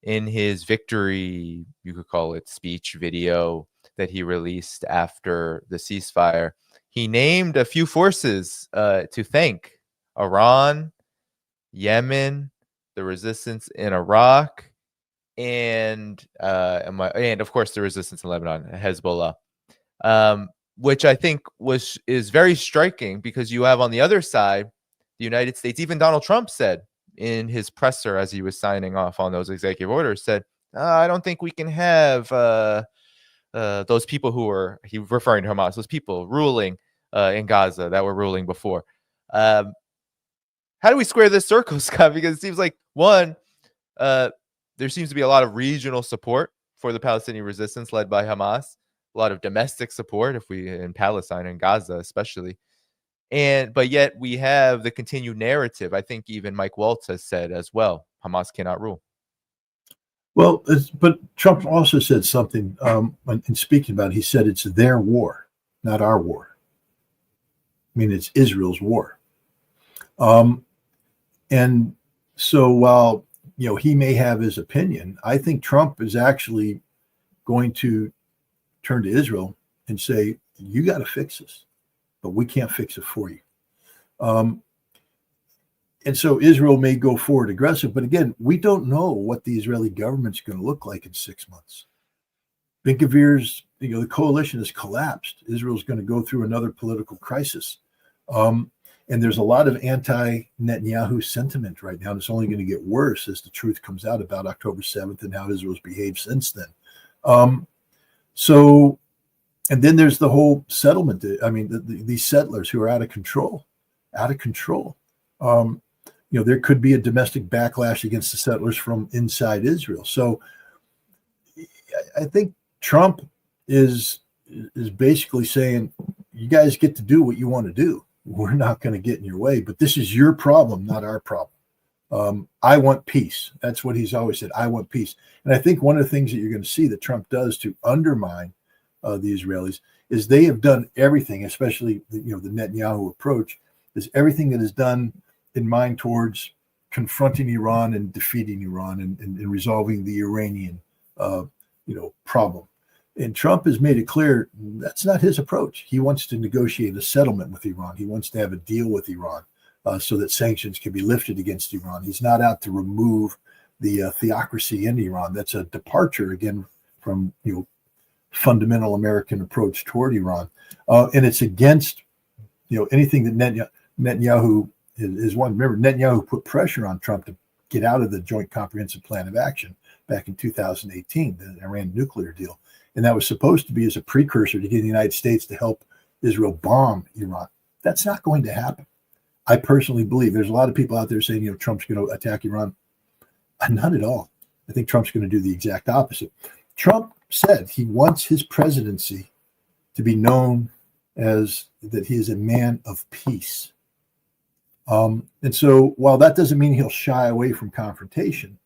Speaker 1: in his victory, you could call it, speech video that he released after the ceasefire. He named a few forces to thank: Iran, Yemen, the resistance in Iraq, and of course the resistance in Lebanon, Hezbollah, which I think is very striking, because you have on the other side the United States. Even Donald Trump said in his presser as he was signing off on those executive orders, said, I don't think we can have those people who were, he referring to Hamas, those people ruling in Gaza that were ruling before. How do we square this circle, Scott? Because it seems like, one, there seems to be a lot of regional support for the Palestinian resistance led by Hamas, a lot of domestic support in Palestine and Gaza especially. But yet we have the continued narrative. I think even Mike Waltz has said as well, Hamas cannot rule.
Speaker 2: Well, but Trump also said something in speaking about it. He said it's their war, not our war. I mean, it's Israel's war. And so while, he may have his opinion, I think Trump is actually going to turn to Israel and say, you got to fix this, but we can't fix it for you. And so Israel may go forward aggressive, but again, we don't know what the Israeli government's going to look like in 6 months. Ben-Gvir's, the coalition has collapsed. Israel's going to go through another political crisis. And there's a lot of anti-Netanyahu sentiment right now, and it's only going to get worse as the truth comes out about October 7th and how Israel's behaved since then. And then there's the whole settlement. I mean, these settlers who are out of control. There could be a domestic backlash against the settlers from inside Israel. So I think Trump is basically saying, you guys get to do what you want to do. We're not going to get in your way, but this is your problem, not our problem. I want peace. That's what he's always said. I want peace. And I think one of the things that you're going to see that Trump does to undermine the Israelis is they have done everything, especially the Netanyahu approach, is everything that is done in mind towards confronting Iran and defeating Iran and resolving the Iranian problem. And Trump has made it clear that's not his approach. He wants to negotiate a settlement with Iran. He wants to have a deal with Iran so that sanctions can be lifted against Iran. He's not out to remove the theocracy in Iran. That's a departure, again, from fundamental American approach toward Iran. And it's against anything that Netanyahu is one. Remember, Netanyahu put pressure on Trump to get out of the Joint Comprehensive Plan of Action back in 2018, the Iran nuclear deal. And that was supposed to be as a precursor to getting the United States to help Israel bomb Iran. That's not going to happen. I personally believe there's a lot of people out there saying, Trump's going to attack Iran. Not at all. I think Trump's going to do the exact opposite. Trump said he wants his presidency to be known as that he is a man of peace. And so while that doesn't mean he'll shy away from confrontation,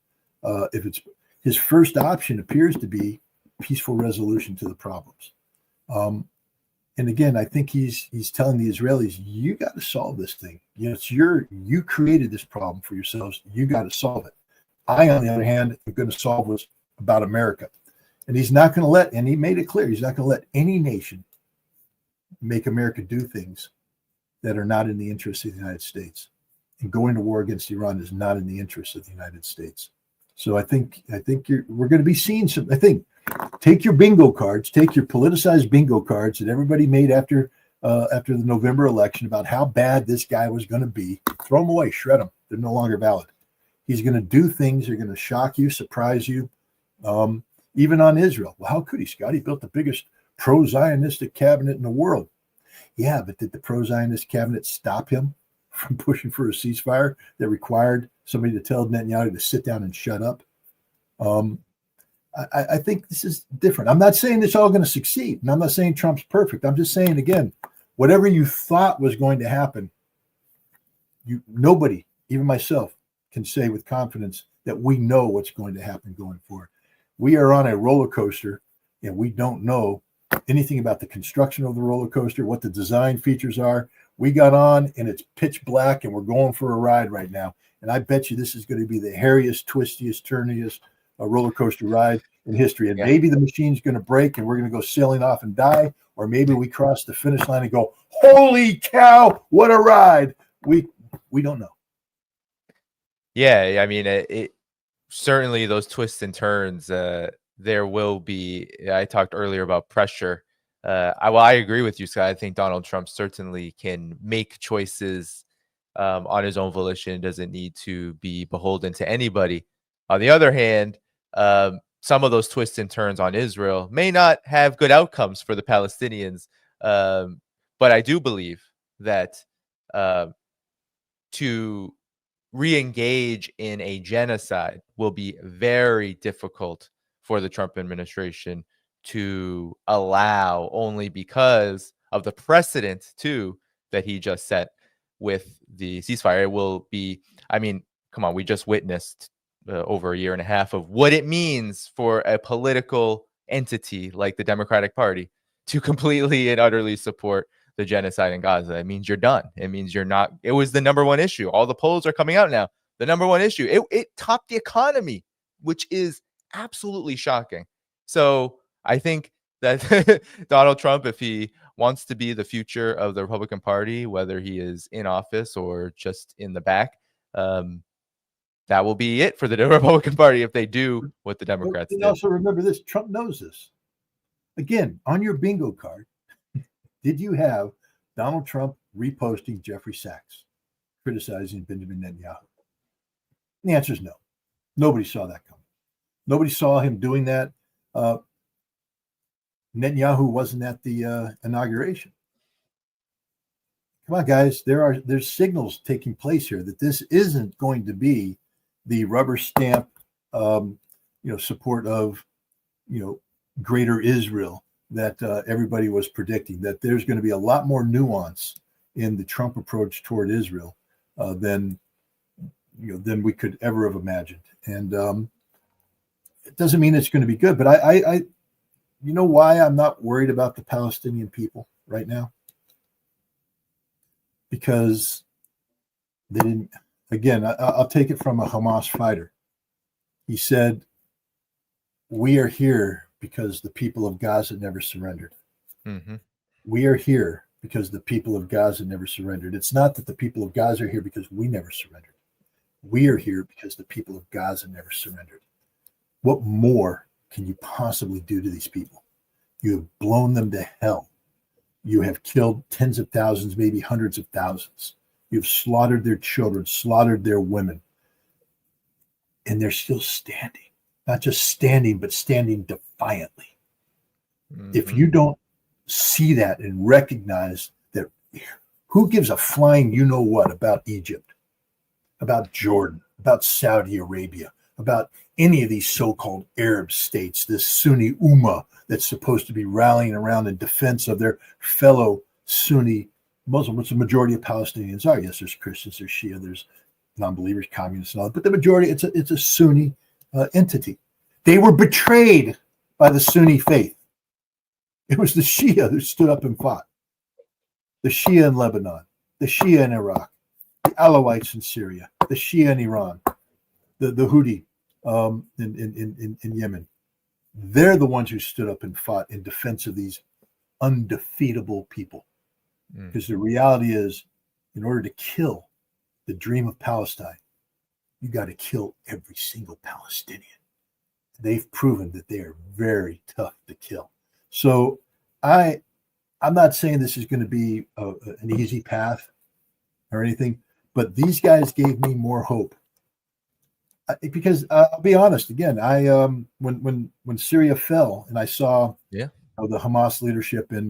Speaker 2: if it's his first option appears to be peaceful resolution to the problems. And again, I think he's telling the Israelis, you got to solve this thing. You created this problem for yourselves. You got to solve it. I, on the other hand, am going to solve what's about America. And he's not going to and he made it clear, he's not going to let any nation make America do things that are not in the interest of the United States. And going to war against Iran is not in the interest of the United States. So I think we're going to be seeing some. I think take your bingo cards, take your politicized bingo cards that everybody made after the November election about how bad this guy was going to be. Throw them away, shred them. They're no longer valid. He's going to do things that are going to shock you, surprise you, even on Israel. Well, how could he, Scott? He built the biggest pro-Zionistic cabinet in the world. Yeah, but did the pro-Zionist cabinet stop him from pushing for a ceasefire that required somebody to tell Netanyahu to sit down and shut up? I think this is different. I'm not saying it's all going to succeed, and I'm not saying Trump's perfect. I'm just saying, again, whatever you thought was going to happen, nobody, even myself, can say with confidence that we know what's going to happen going forward. We are on a roller coaster, and we don't know anything about the construction of the roller coaster, what the design features are. We got on, and it's pitch black, and we're going for a ride right now. And I bet you this is going to be the hairiest, twistiest, turniest roller coaster ride in history. And maybe the machine's going to break, and we're going to go sailing off and die. Or maybe we cross the finish line and go, holy cow, what a ride. We don't know.
Speaker 1: Yeah, I mean, certainly those twists and turns, there will be. I talked earlier about pressure. I agree with you, Scott. I think Donald Trump certainly can make choices on his own volition, doesn't need to be beholden to anybody. On the other hand, some of those twists and turns on Israel may not have good outcomes for the Palestinians. But I do believe that to re-engage in a genocide will be very difficult for the Trump administration to allow, only because of the precedent too that he just set with the ceasefire. It will be, I mean, come on, we just witnessed over a year and a half of what it means for a political entity like the Democratic Party to completely and utterly support the genocide in Gaza. It means you're done. It means you're not. It was the number one issue. All the polls are coming out now. The number one issue. It topped the economy, which is absolutely shocking. So I think that Donald Trump, if he wants to be the future of the Republican Party, whether he is in office or just in the back, that will be it for the Republican Party if they do what the Democrats did.
Speaker 2: Also remember this: Trump knows this. Again, on your bingo card, did you have Donald Trump reposting Jeffrey Sachs, criticizing Benjamin Netanyahu? And the answer is no. Nobody saw that coming. Nobody saw him doing that. Netanyahu wasn't at the inauguration. Come on, guys. There's signals taking place here that this isn't going to be the rubber stamp, support of, greater Israel that everybody was predicting. That there's going to be a lot more nuance in the Trump approach toward Israel than we could ever have imagined. And it doesn't mean it's going to be good, but I you know why I'm not worried about the Palestinian people right now? Because they didn't. Again, I'll take it from a Hamas fighter. He said, "We are here because the people of Gaza never surrendered.
Speaker 1: Mm-hmm.
Speaker 2: We are here because the people of Gaza never surrendered. It's not that the people of Gaza are here because we never surrendered. We are here because the people of Gaza never surrendered." What more can you possibly do to these people? You have blown them to hell. You have killed tens of thousands, maybe hundreds of thousands. You've slaughtered their children, slaughtered their women. And they're still standing. Not just standing, but standing defiantly. Mm-hmm. If you don't see that and recognize that, who gives a flying you-know-what about Egypt, about Jordan, about Saudi Arabia, about any of these so-called Arab states, this Sunni Ummah that's supposed to be rallying around in defense of their fellow Sunni Muslim, which the majority of Palestinians are. Yes, there's Christians, there's Shia, there's non-believers, communists, and all that, but the majority, it's a Sunni entity. They were betrayed by the Sunni faith. It was the Shia who stood up and fought. The Shia in Lebanon, the Shia in Iraq, the Alawites in Syria, the Shia in Iran, the Houthi in Yemen. They're the ones who stood up and fought in defense of these undefeatable people. Because the reality is, in order to kill the dream of Palestine, you got to kill every single Palestinian. They've proven that they are very tough to kill. So I'm not saying this is going to be an easy path or anything, but these guys gave me more hope. Because I'll be honest, again, I when Syria fell and I saw the Hamas leadership in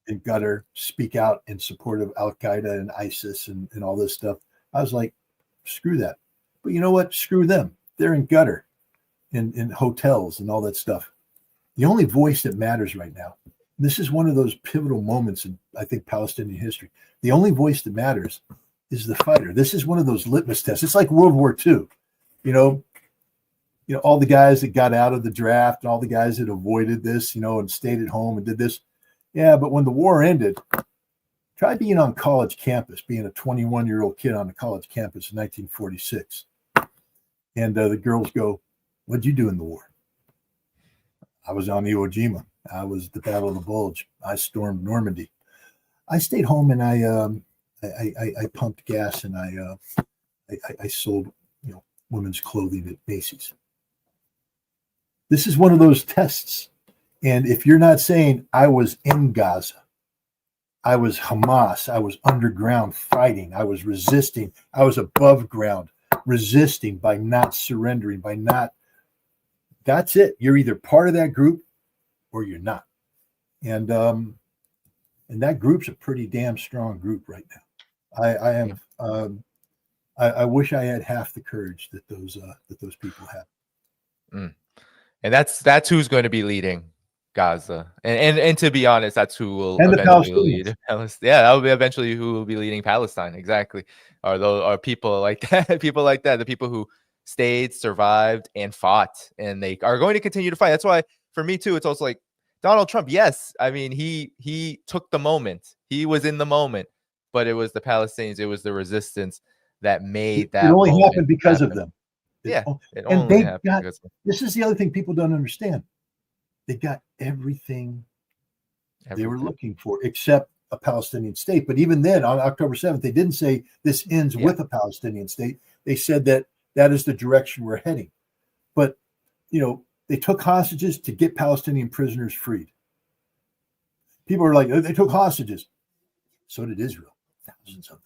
Speaker 2: Qatar speak out in support of Al Qaeda and ISIS and all this stuff, I was like, screw that. But you know what? Screw them. They're in Qatar, in hotels and all that stuff. The only voice that matters right now, this is one of those pivotal moments in, I think, Palestinian history. The only voice that matters is the fighter. This is one of those litmus tests. It's like World War II. All the guys that got out of the draft and all the guys that avoided this, and stayed at home and did this. Yeah, but when the war ended, try being on college campus, being a 21-year-old kid on a college campus in 1946. And the girls go, "What'd you do in the war?" "I was on Iwo Jima. I was at the Battle of the Bulge. I stormed Normandy. I stayed home and I pumped gas and I sold, women's clothing at Macy's. This is one of those tests. And if you're not saying I was in Gaza, I was Hamas, I was underground fighting, I was resisting, I was above ground resisting by not surrendering, by not, that's it. You're either part of that group or you're not. And that group's a pretty damn strong group right now. I wish I had half the courage that those people have.
Speaker 1: And that's who's going to be leading Gaza. And to be honest, that's who will
Speaker 2: And
Speaker 1: eventually lead Palestine. Yeah, that will be eventually who will be leading Palestine. Exactly. Are people like that, people like that, the people who stayed, survived, and fought, and they are going to continue to fight. That's why for me too, it's also like Donald Trump. Yes, I mean he took the moment. He was in the moment, but it was the Palestinians, it was the resistance that made that. It
Speaker 2: only happened because of them.
Speaker 1: It only happened because of them.
Speaker 2: This is the other thing people don't understand. They got everything they were looking for, except a Palestinian state. But even then, on October 7th, they didn't say this ends with a Palestinian state. They said that is the direction we're heading. But, they took hostages to get Palestinian prisoners freed. People are like, they took hostages. So did Israel, thousands of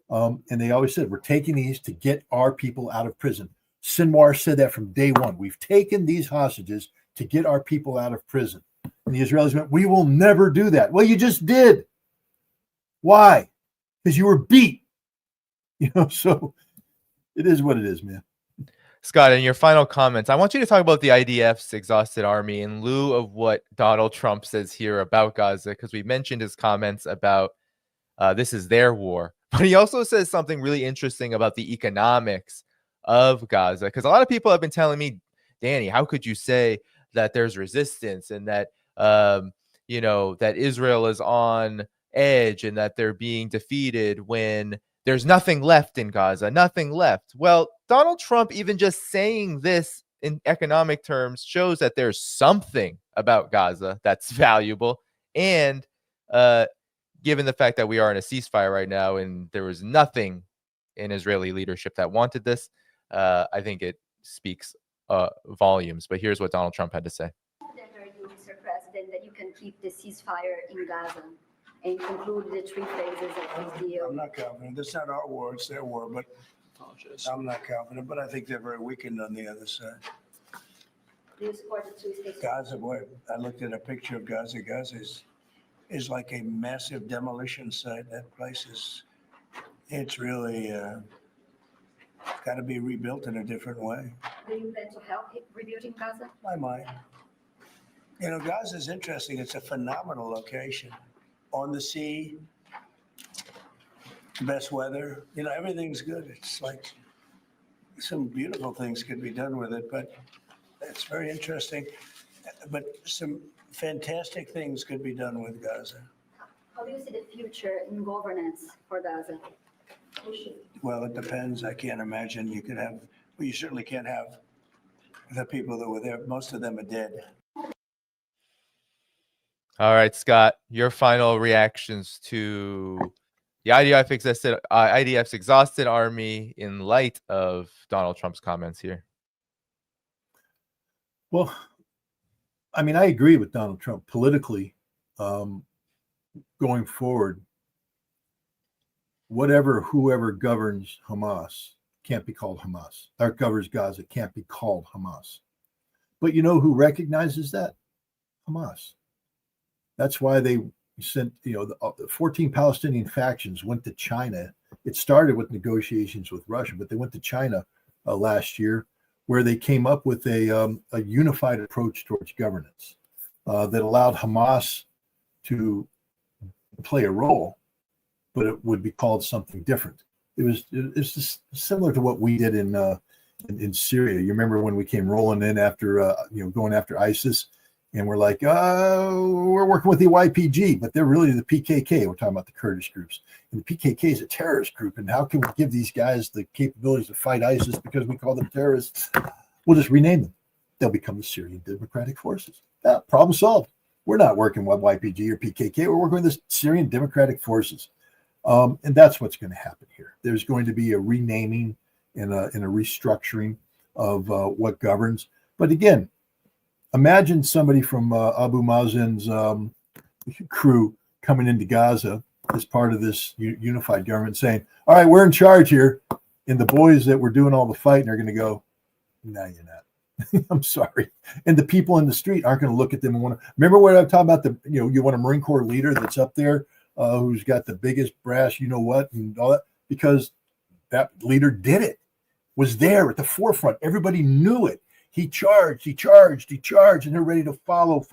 Speaker 2: them. And they always said, we're taking these to get our people out of prison. Sinwar said that from day one. We've taken these hostages to get our people out of prison. And the Israelis went, we will never do that. Well, you just did. Why? Because you were beat. So it is what it is, man.
Speaker 1: Scott, in your final comments, I want you to talk about the IDF's exhausted army in lieu of what Donald Trump says here about Gaza, because we mentioned his comments about this is their war. But he also says something really interesting about the economics of Gaza, because a lot of people have been telling me, Danny, how could you say that there's resistance and that that Israel is on edge and that they're being defeated when there's nothing left in Gaza, nothing left. Well, Donald Trump, even just saying this in economic terms, shows that there's something about Gaza that's valuable. And given the fact that we are in a ceasefire right now and there was nothing in Israeli leadership that wanted this, I think it speaks volumes. But here's what Donald Trump had to say.
Speaker 3: Confident are you, Mr. President, that you can keep the ceasefire in Gaza and conclude the 3 phases of this deal?
Speaker 4: I'm not confident. That's not our war, it's their war, but I'm not confident, but I think they're very weakened on the other side.
Speaker 3: Do you support the 2 states?
Speaker 4: Gaza, boy, I looked at a picture of Gaza. Gaza is like a massive demolition site. That place it's really got to be rebuilt in a different way.
Speaker 3: Do you plan to help rebuilding Gaza?
Speaker 4: I might. Gaza is interesting. It's a phenomenal location. On the sea, best weather, everything's good. It's like some beautiful things could be done with it, but it's very interesting. But some fantastic things could be done with Gaza.
Speaker 3: How do you see the future in governance for Gaza?
Speaker 4: Well, it depends. I can't imagine you certainly can't have the people that were there. Most of them are dead.
Speaker 1: All right, Scott, your final reactions to the IDF's exhausted army in light of Donald Trump's comments here.
Speaker 2: Well, I mean, I agree with Donald Trump politically. Going forward, whoever governs Hamas can't be called Hamas. Or governs Gaza can't be called Hamas. But you know who recognizes that? Hamas. That's why they sent, the 14 Palestinian factions went to China. It started with negotiations with Russia, but they went to China last year, where they came up with a unified approach towards governance that allowed Hamas to play a role, but it would be called something different. It's just similar to what we did in Syria. You remember when we came rolling in after going after ISIS, and we're like, we're working with the YPG, but they're really the PKK. We're talking about the Kurdish groups, and the PKK is a terrorist group. And how can we give these guys the capabilities to fight ISIS because we call them terrorists? We'll just rename them. They'll become the Syrian Democratic Forces. Problem solved. We're not working with YPG or PKK. We're working with the Syrian Democratic Forces. And that's what's going to happen here. There's going to be a renaming in a restructuring of what governs. But again, imagine somebody from Abu Mazen's crew coming into Gaza as part of this unified government saying, all right, we're in charge here. And the boys that were doing all the fighting are going to go, no, you're not. I'm sorry. And the people in the street aren't going to look at them and want to. Remember what I'm talking about? You want a Marine Corps leader that's up there who's got the biggest brass, and all that, because that leader did it, was there at the forefront. Everybody knew it. He charged, and they're ready to follow.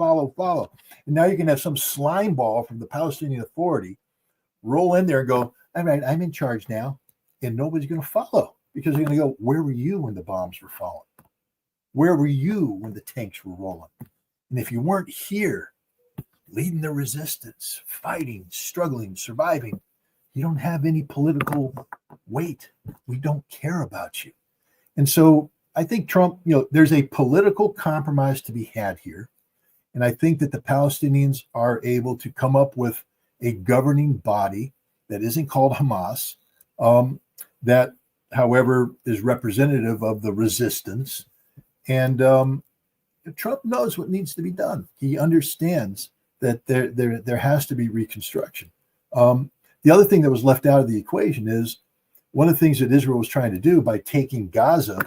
Speaker 2: And now you can have some slime ball from the Palestinian Authority roll in there and go, all right, I'm in charge now. And nobody's going to follow because they're going to go, where were you when the bombs were falling? Where were you when the tanks were rolling? And if you weren't here leading the resistance, fighting, struggling, surviving, you don't have any political weight. We don't care about you. And so I think Trump, there's a political compromise to be had here. And I think that the Palestinians are able to come up with a governing body that isn't called Hamas, that, however, is representative of the resistance. And Trump knows what needs to be done. He understands that there has to be reconstruction. The other thing that was left out of the equation is one of the things that Israel was trying to do by taking Gaza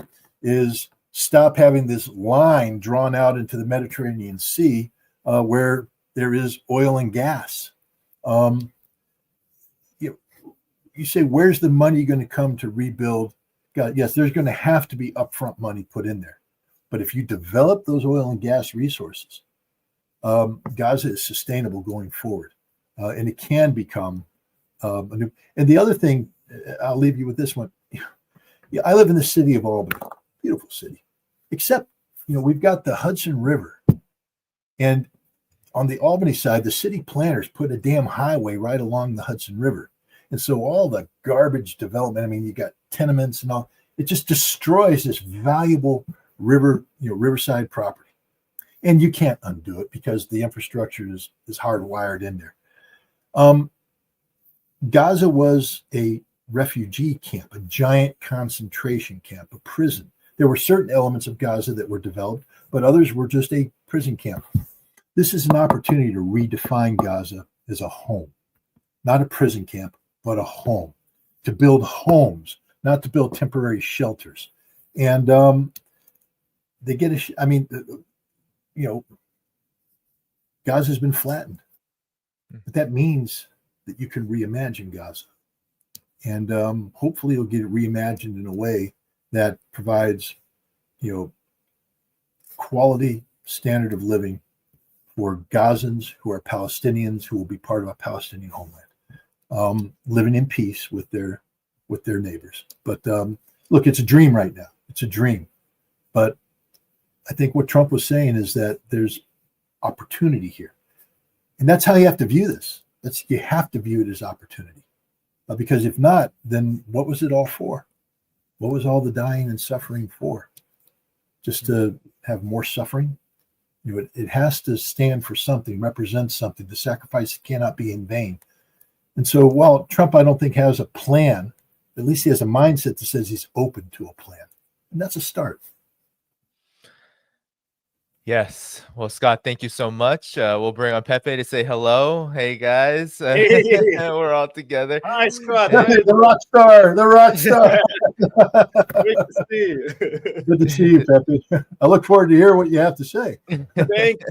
Speaker 2: is stop having this line drawn out into the Mediterranean Sea where there is oil and gas. You say, where's the money going to come to rebuild? God, yes, there's going to have to be upfront money put in there. But if you develop those oil and gas resources, Gaza is sustainable going forward. And it can become a new. And the other thing, I'll leave you with this one. Yeah, I live in the city of Albany, beautiful city, except, we've got the Hudson River. And on the Albany side, the city planners put a damn highway right along the Hudson River. And so all the garbage development, you got tenements and all, it just destroys this valuable river, riverside property. And you can't undo it because the infrastructure is hardwired in there. Gaza was a refugee camp, a giant concentration camp, a prison. There were certain elements of Gaza that were developed, but others were just a prison camp. This is an opportunity to redefine Gaza as a home, not a prison camp, but a home, to build homes, not to build temporary shelters. And they get Gaza's been flattened, but that means that you can reimagine Gaza. And hopefully you'll get it reimagined in a way that provides, quality standard of living for Gazans who are Palestinians who will be part of a Palestinian homeland, living in peace with their neighbors. But look, it's a dream right now. It's a dream. But I think what Trump was saying is that there's opportunity here. And that's how you have to view this. You have to view it as opportunity. Because if not, then what was it all for? What was all the dying and suffering for? Just to have more suffering? It has to stand for something, represent something. The sacrifice cannot be in vain. And so while Trump, I don't think, has a plan, at least he has a mindset that says he's open to a plan. And that's a start.
Speaker 1: Yes. Well, Scott, thank you so much. We'll bring on Pepe to say hello. Hey, guys.
Speaker 5: Hey.
Speaker 1: We're all together.
Speaker 5: Hi, Scott.
Speaker 2: The rock star.
Speaker 5: Great to see you.
Speaker 2: Good to see you, Pepe. I look forward to hear what you have to say.
Speaker 5: Thank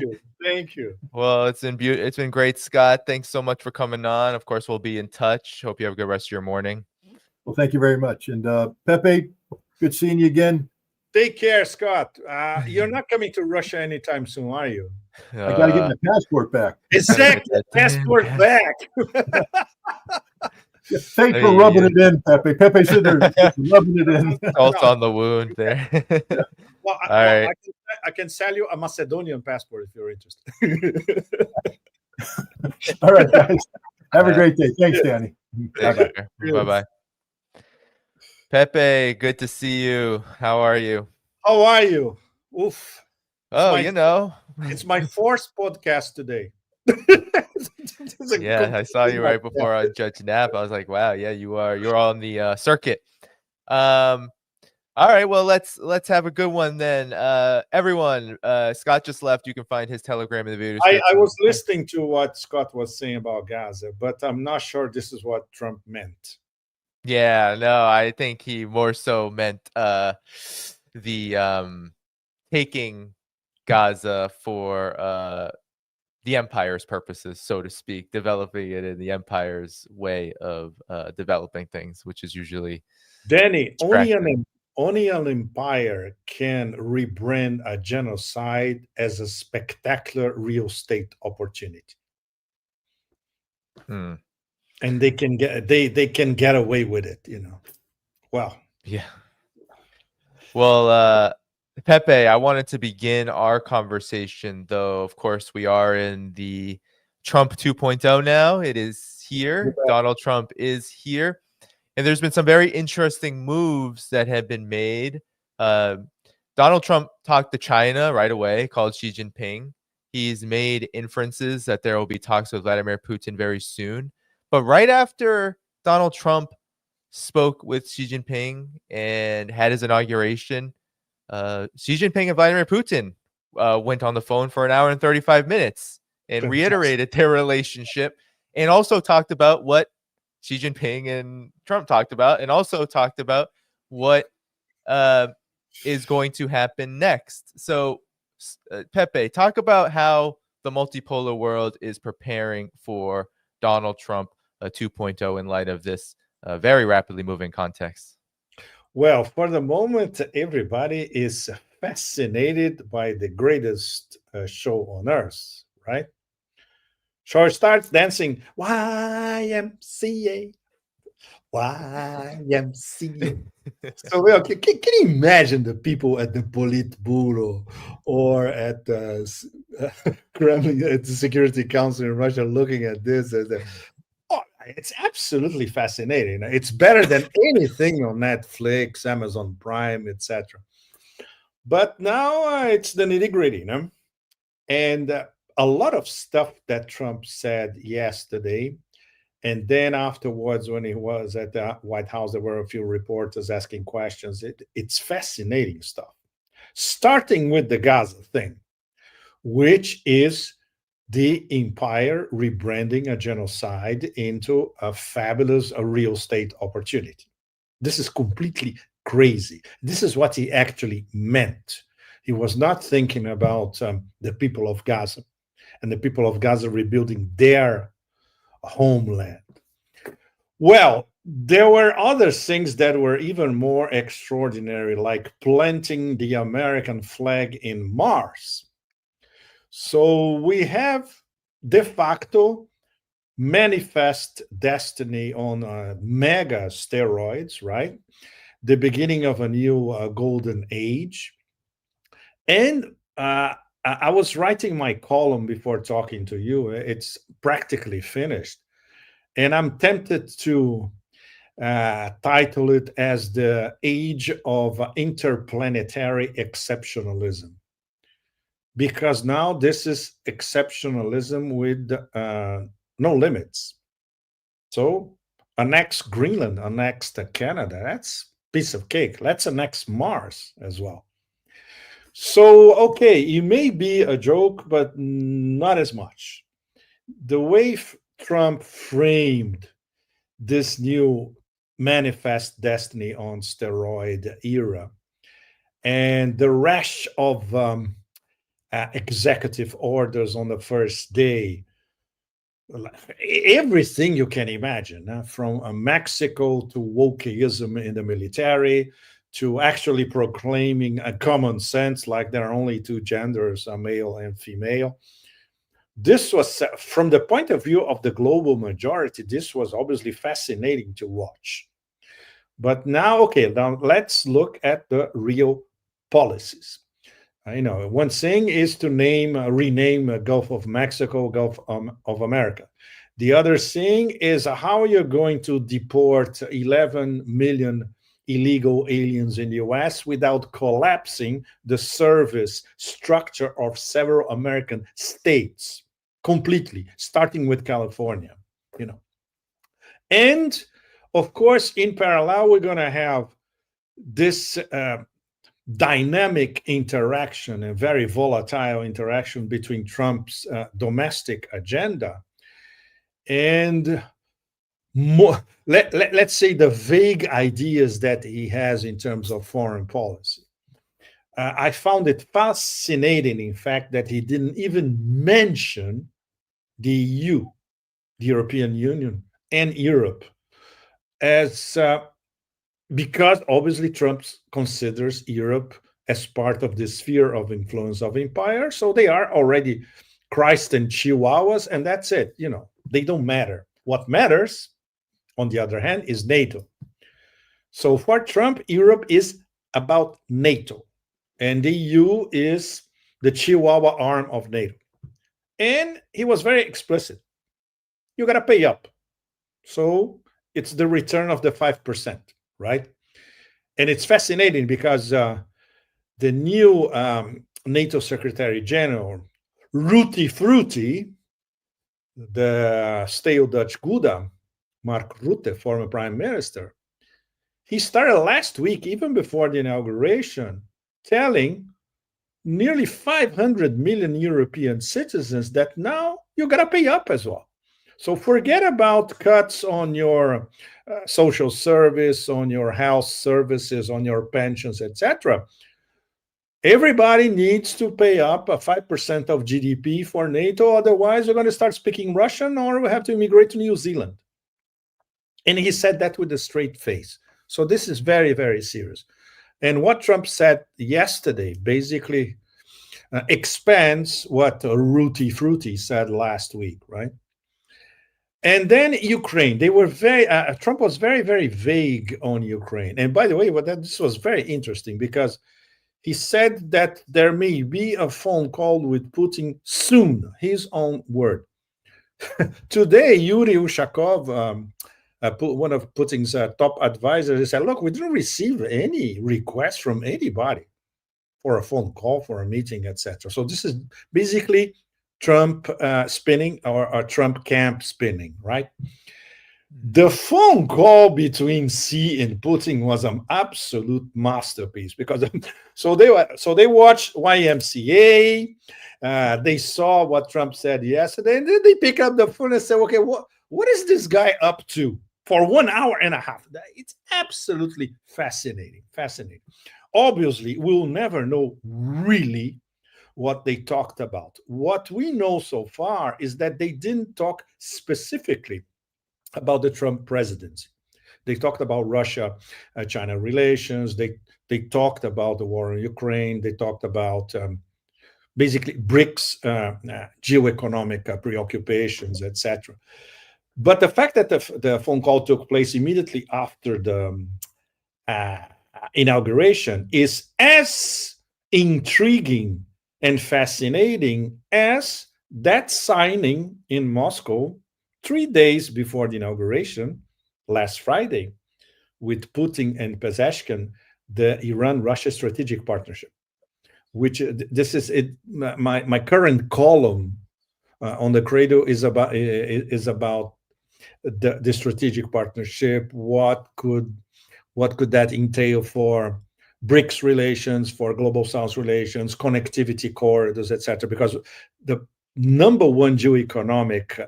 Speaker 5: you.
Speaker 1: Well, it's been great, Scott. Thanks so much for coming on. Of course, we'll be in touch. Hope you have a good rest of your morning.
Speaker 2: Well, thank you very much. And Pepe, good seeing you again.
Speaker 5: Take care, Scott. You're not coming to Russia anytime soon, are you?
Speaker 2: I got to get my passport back.
Speaker 5: Exactly. Passport back.
Speaker 2: Thanks for rubbing it in, Pepe. Pepe's in there rubbing it in.
Speaker 1: Salt on the wound there.
Speaker 5: Well,
Speaker 1: All right.
Speaker 5: I can sell you a Macedonian passport if you're interested.
Speaker 2: All right, guys. Have a great day. Thanks, Danny.
Speaker 1: Bye-bye. Bye-bye. Pepe, good to see you. How are you?
Speaker 5: How are you? Oof.
Speaker 1: Oh,
Speaker 5: It's my fourth podcast today.
Speaker 1: Yeah, I saw you right before on Judge Knapp. I was like, wow, yeah, you're on the circuit. All right, well let's have a good one then. Everyone, Scott just left. You can find his Telegram in the video
Speaker 5: I
Speaker 1: description.
Speaker 5: was listening to what Scott was saying about Gaza, but I'm not sure this is what Trump meant.
Speaker 1: Yeah, no, I think he more so meant the taking Gaza for the empire's purposes, so to speak, developing it in the empire's way of developing things, which is usually
Speaker 5: Danny,
Speaker 1: distracting.
Speaker 5: only an empire can rebrand a genocide as a spectacular real estate opportunity.
Speaker 1: Hmm.
Speaker 5: And they can get away with it, you know. Well,
Speaker 1: Yeah. Well, Pepe, I wanted to begin our conversation, though. Of course, we are in the Trump 2.0 now. It is here. Donald Trump is here. And there's been some very interesting moves that have been made. Donald Trump talked to China right away, called Xi Jinping. He's made inferences that there will be talks with Vladimir Putin very soon. But right after Donald Trump spoke with Xi Jinping and had his inauguration, Xi Jinping and Vladimir Putin went on the phone for an hour and 35 minutes and
Speaker 5: Fantastic.
Speaker 1: reiterated their relationship, and also talked about what Xi Jinping and Trump talked about, and also talked about what is going to happen next. So, Pepe, talk about how the multipolar world is preparing for Donald Trump 2.0 in light of this very rapidly moving context.
Speaker 5: Well, for the moment, everybody is fascinated by the greatest show on earth, right? So starts dancing YMCA, YMCA. So, well, can you imagine the people at the Politburo or at the Kremlin, at the Security Council in Russia looking at this? Oh, it's absolutely fascinating. It's better than anything on Netflix, Amazon Prime, etc. But now it's the nitty-gritty, you know? And a lot of stuff that Trump said yesterday, and then afterwards, when he was at the White House, there were a few reporters asking questions. It's fascinating stuff. Starting with the Gaza thing, which is the empire rebranding a genocide into a fabulous real estate opportunity. This is completely crazy. This is what he actually meant. He was not thinking about the people of Gaza and the people of Gaza rebuilding their homeland. Well, there were other things that were even more extraordinary, like planting the American flag in Mars. So we have de facto manifest destiny on mega steroids, right? The beginning of a new golden age. And I was writing my column before talking to you. It's practically finished. And I'm tempted to title it as the age of interplanetary exceptionalism. Because now this is exceptionalism with no limits. So annex Greenland, annex Canada, that's a piece of cake. Let's annex Mars as well. So, okay, it may be a joke, but not as much. The way Trump framed this new manifest destiny on steroid era and the rash of executive orders on the first day, everything you can imagine, from Mexico to wokeism in the military, to actually proclaiming a common sense, like there are only two genders, a male and female. This was, from the point of view of the global majority, this was obviously fascinating to watch. But now, okay, now let's look at the real policies. You know, one thing is to rename Gulf of Mexico, Gulf of America. The other thing is how you're going to deport 11 million illegal aliens in the US without collapsing the service structure of several American states completely, starting with California, you know. And of course, in parallel, we're going to have this dynamic interaction and very volatile interaction between Trump's domestic agenda and more, let's say, the vague ideas that he has in terms of foreign policy. I found it fascinating, in fact, that he didn't even mention the EU, the European Union, and Europe, as because obviously Trump considers Europe as part of the sphere of influence of empire. So they are already Christ and Chihuahuas, and that's it. You know, they don't matter. What matters, on the other hand, is NATO. So for Trump, Europe is about NATO, and the EU is the Chihuahua arm of NATO. And he was very explicit. You got to pay up. So it's the return of the 5%, right? And it's fascinating because the new NATO Secretary General, Ruti Frutti, the stale Dutch Gouda, Mark Rutte, former prime minister, he started last week, even before the inauguration, telling nearly 500 million European citizens that now you got to pay up as well. So forget about cuts on your social service, on your health services, on your pensions, etc. Everybody needs to pay up a 5% of GDP for NATO. Otherwise, we're going to start speaking Russian or we have to immigrate to New Zealand. And he said that with a straight face. So this is very, very serious. And what Trump said yesterday basically expands what Ruti Frutti said last week, right? And then Ukraine, they were Trump was very, very vague on Ukraine. And by the way, this was very interesting because he said that there may be a phone call with Putin soon, his own word. Today, Yuri Ushakov, one of Putin's top advisors, said, look, we didn't receive any request from anybody for a phone call, for a meeting, etc. So this is basically Trump spinning or Trump camp spinning, right? The phone call between Xi and Putin was an absolute masterpiece because so they watched YMCA, they saw what Trump said yesterday, and then they pick up the phone and say, okay, what is this guy up to for 1 hour and a half? It's absolutely fascinating. Obviously, we'll never know really what they talked about. What we know so far is that they didn't talk specifically about the Trump presidency. They talked about Russia-China relations. They talked about the war in Ukraine. They talked about basically BRICS geoeconomic preoccupations, etc. But the fact that the phone call took place immediately after the inauguration is as intriguing and fascinating as that signing in Moscow 3 days before the inauguration, last Friday, with Putin and Pezeshkian, the Iran-Russia strategic partnership, which this is it. My current column on the Credo is about the strategic partnership. What could that entail for BRICS relations, for Global South relations, connectivity corridors, etc.? Because the number one geoeconomic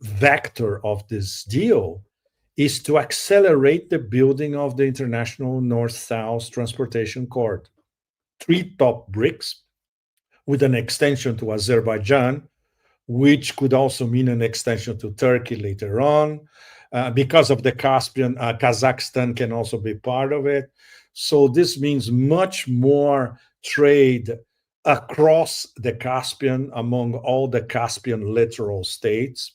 Speaker 5: vector of this deal is to accelerate the building of the international north-south transportation corridor. 3 top BRICS with an extension to Azerbaijan, which could also mean an extension to Turkey later on. Because of the Caspian, Kazakhstan can also be part of it. So this means much more trade across the Caspian among all the Caspian littoral states,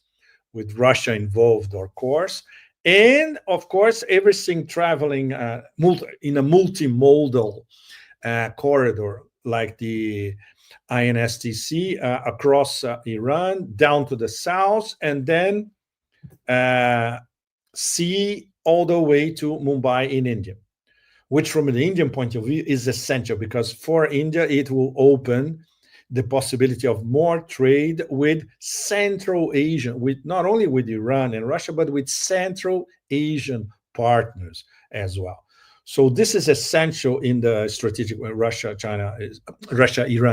Speaker 5: with Russia involved, of course. And, of course, everything traveling in a multimodal corridor, like the INSTC across Iran, down to the south, and then sea all the way to Mumbai in India, which from the Indian point of view is essential because for India, it will open the possibility of more trade with Central Asian, with not only with Iran and Russia, but with Central Asian partners. as well. So this is essential in the strategic Russia-Iran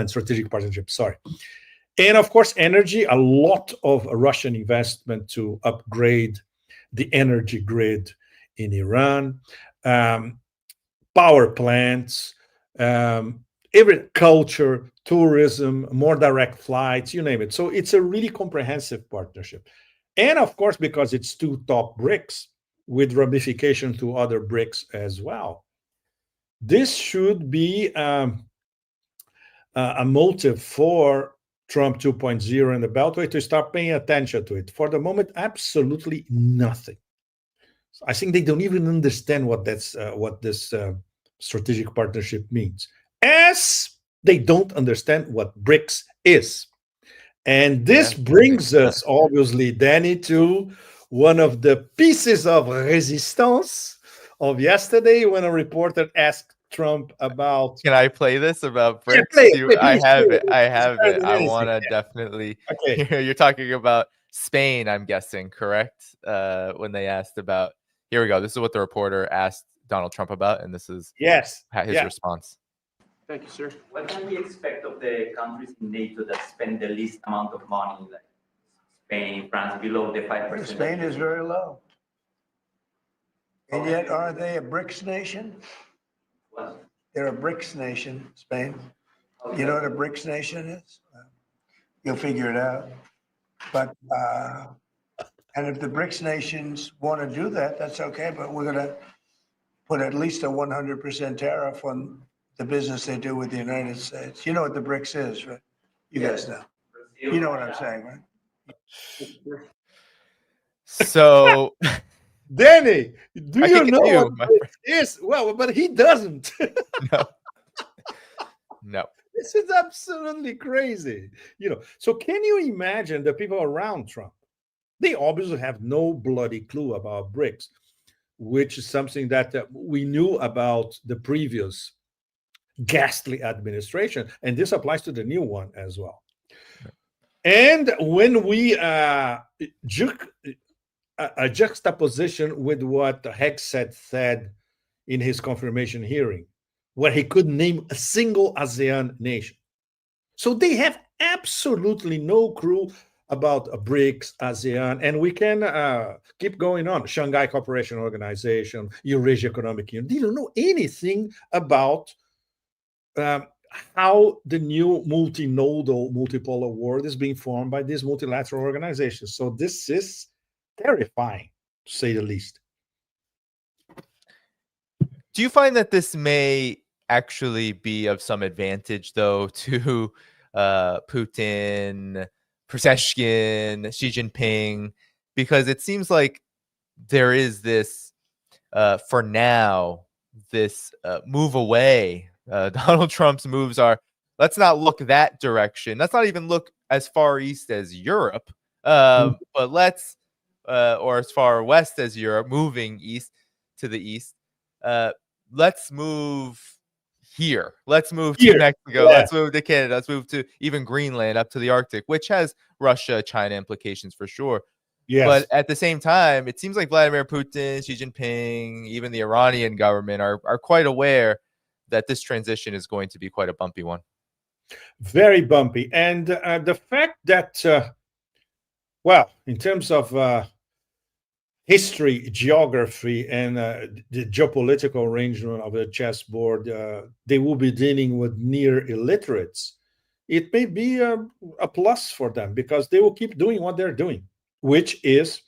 Speaker 5: strategic partnership. Sorry. And of course, energy, a lot of Russian investment to upgrade the energy grid in Iran, power plants, agriculture, tourism, more direct flights, you name it. So it's a really comprehensive partnership. And of course, because it's two top BRICS with ramification to other BRICS as well, this should be a motive for Trump 2.0 and the Beltway to start paying attention to it. For the moment, absolutely nothing. I think they don't even understand what this strategic partnership means, as they don't understand what BRICS is. And this brings us, obviously, Danny, to one of the pieces of resistance of yesterday when a reporter asked Trump about...
Speaker 1: Can I play this about BRICS?
Speaker 5: Yeah,
Speaker 1: I have it. I want to definitely...
Speaker 5: Okay.
Speaker 1: You're talking about Spain, I'm guessing, correct? When they asked about... Here we go. This is what the reporter asked Donald Trump about, and this is his response.
Speaker 6: Thank you, sir.
Speaker 7: What can we expect of the countries in NATO that spend the least amount of money, like Spain, France, below the 5%?
Speaker 4: Spain is very low. And yet, are they a BRICS nation?
Speaker 7: What?
Speaker 4: They're a BRICS nation, Spain. You know what a BRICS nation is? You'll figure it out. But, and if the BRICS nations want to do that, that's okay, but we're going to put at least a 100% tariff on the business they do with the United States. You know what the BRICS is, right? You guys know. You know what I'm saying, right?
Speaker 1: So,
Speaker 5: Danny, do you know what
Speaker 1: it
Speaker 5: is? Well, but he doesn't.
Speaker 1: No.
Speaker 5: This is absolutely crazy. So can you imagine the people around Trump? They obviously have no bloody clue about BRICS, which is something that we knew about the previous ghastly administration, and this applies to the new one as well. And when we a juxtaposition with what Hegseth said in his confirmation hearing, where he couldn't name a single ASEAN nation. So they have absolutely no clue about BRICS, ASEAN, and we can keep going on. Shanghai Cooperation Organization, Eurasia Economic Union. They don't know anything about how the new multinodal, multipolar world is being formed by these multilateral organizations. So this is terrifying, to say the least.
Speaker 1: Do you find that this may actually be of some advantage, though, to Putin, Pezeshkian, Xi Jinping? Because it seems like there is this, for now, this move away. Donald Trump's moves are, let's not look that direction. Let's not even look as far east as Europe, but let's, or as far west as Europe, moving east to the east. Let's move here. Let's move to Mexico. Yeah. Let's move to Canada. Let's move to even Greenland up to the Arctic, which has Russia, China implications for sure. Yes. But at the same time, it seems like Vladimir Putin, Xi Jinping, even the Iranian government are quite aware that this transition is going to be quite a bumpy one.
Speaker 5: Very bumpy. And the fact that, well, in terms of history, geography, and the geopolitical arrangement of the chessboard, they will be dealing with near illiterates. It may be a plus for them because they will keep doing what they're doing, which is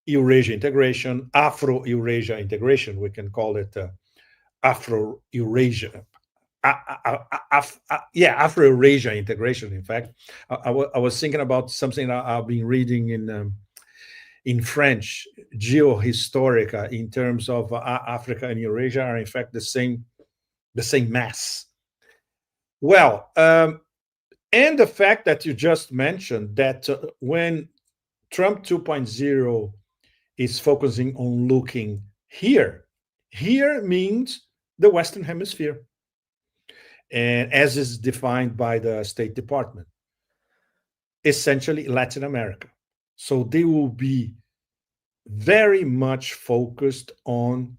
Speaker 5: Eurasia integration, Afro-Eurasia integration. We can call it Afro-Eurasia. Afro-Eurasia integration, in fact. I was thinking about something I've been reading in French, geohistorica, in terms of Africa and Eurasia are in fact the same mass. Well, and the fact that you just mentioned that when Trump 2.0 is focusing on looking here means the Western Hemisphere, and as is defined by the State Department, essentially Latin America. So they will be very much focused on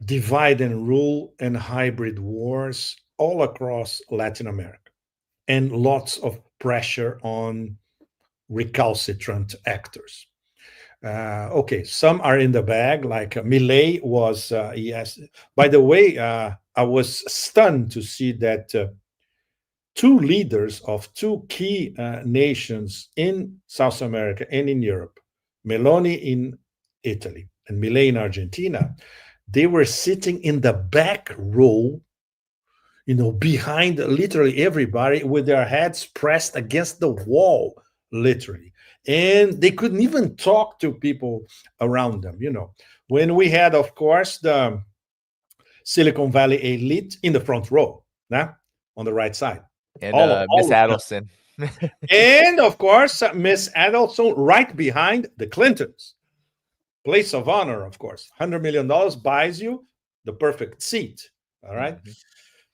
Speaker 5: divide and rule and hybrid wars all across Latin America, and lots of pressure on recalcitrant actors. Okay, some are in the bag, like Milei was, yes. By the way, I was stunned to see that two leaders of two key nations in South America and in Europe, Meloni in Italy and Milei in Argentina, they were sitting in the back row, behind literally everybody, with their heads pressed against the wall, literally. And they couldn't even talk to people around them, When we had, of course, the Silicon Valley elite in the front row, on the right side.
Speaker 1: And
Speaker 5: all
Speaker 1: Miss
Speaker 5: of them.
Speaker 1: Adelson.
Speaker 5: And, of course, Miss Adelson right behind the Clintons. Place of honor, of course. $100 million buys you the perfect seat, all right? Mm-hmm.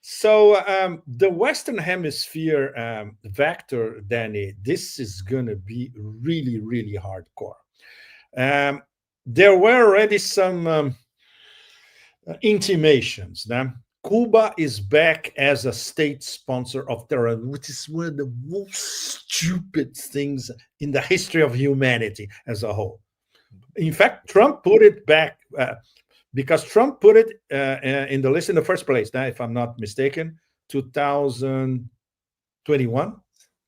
Speaker 5: So the Western Hemisphere vector, Danny, this is going to be really, really hardcore. There were already some intimations. Cuba is back as a state sponsor of terrorism, which is one of the most stupid things in the history of humanity as a whole. In fact, Trump put it back because Trump put it in the list in the first place, if I'm not mistaken, 2021,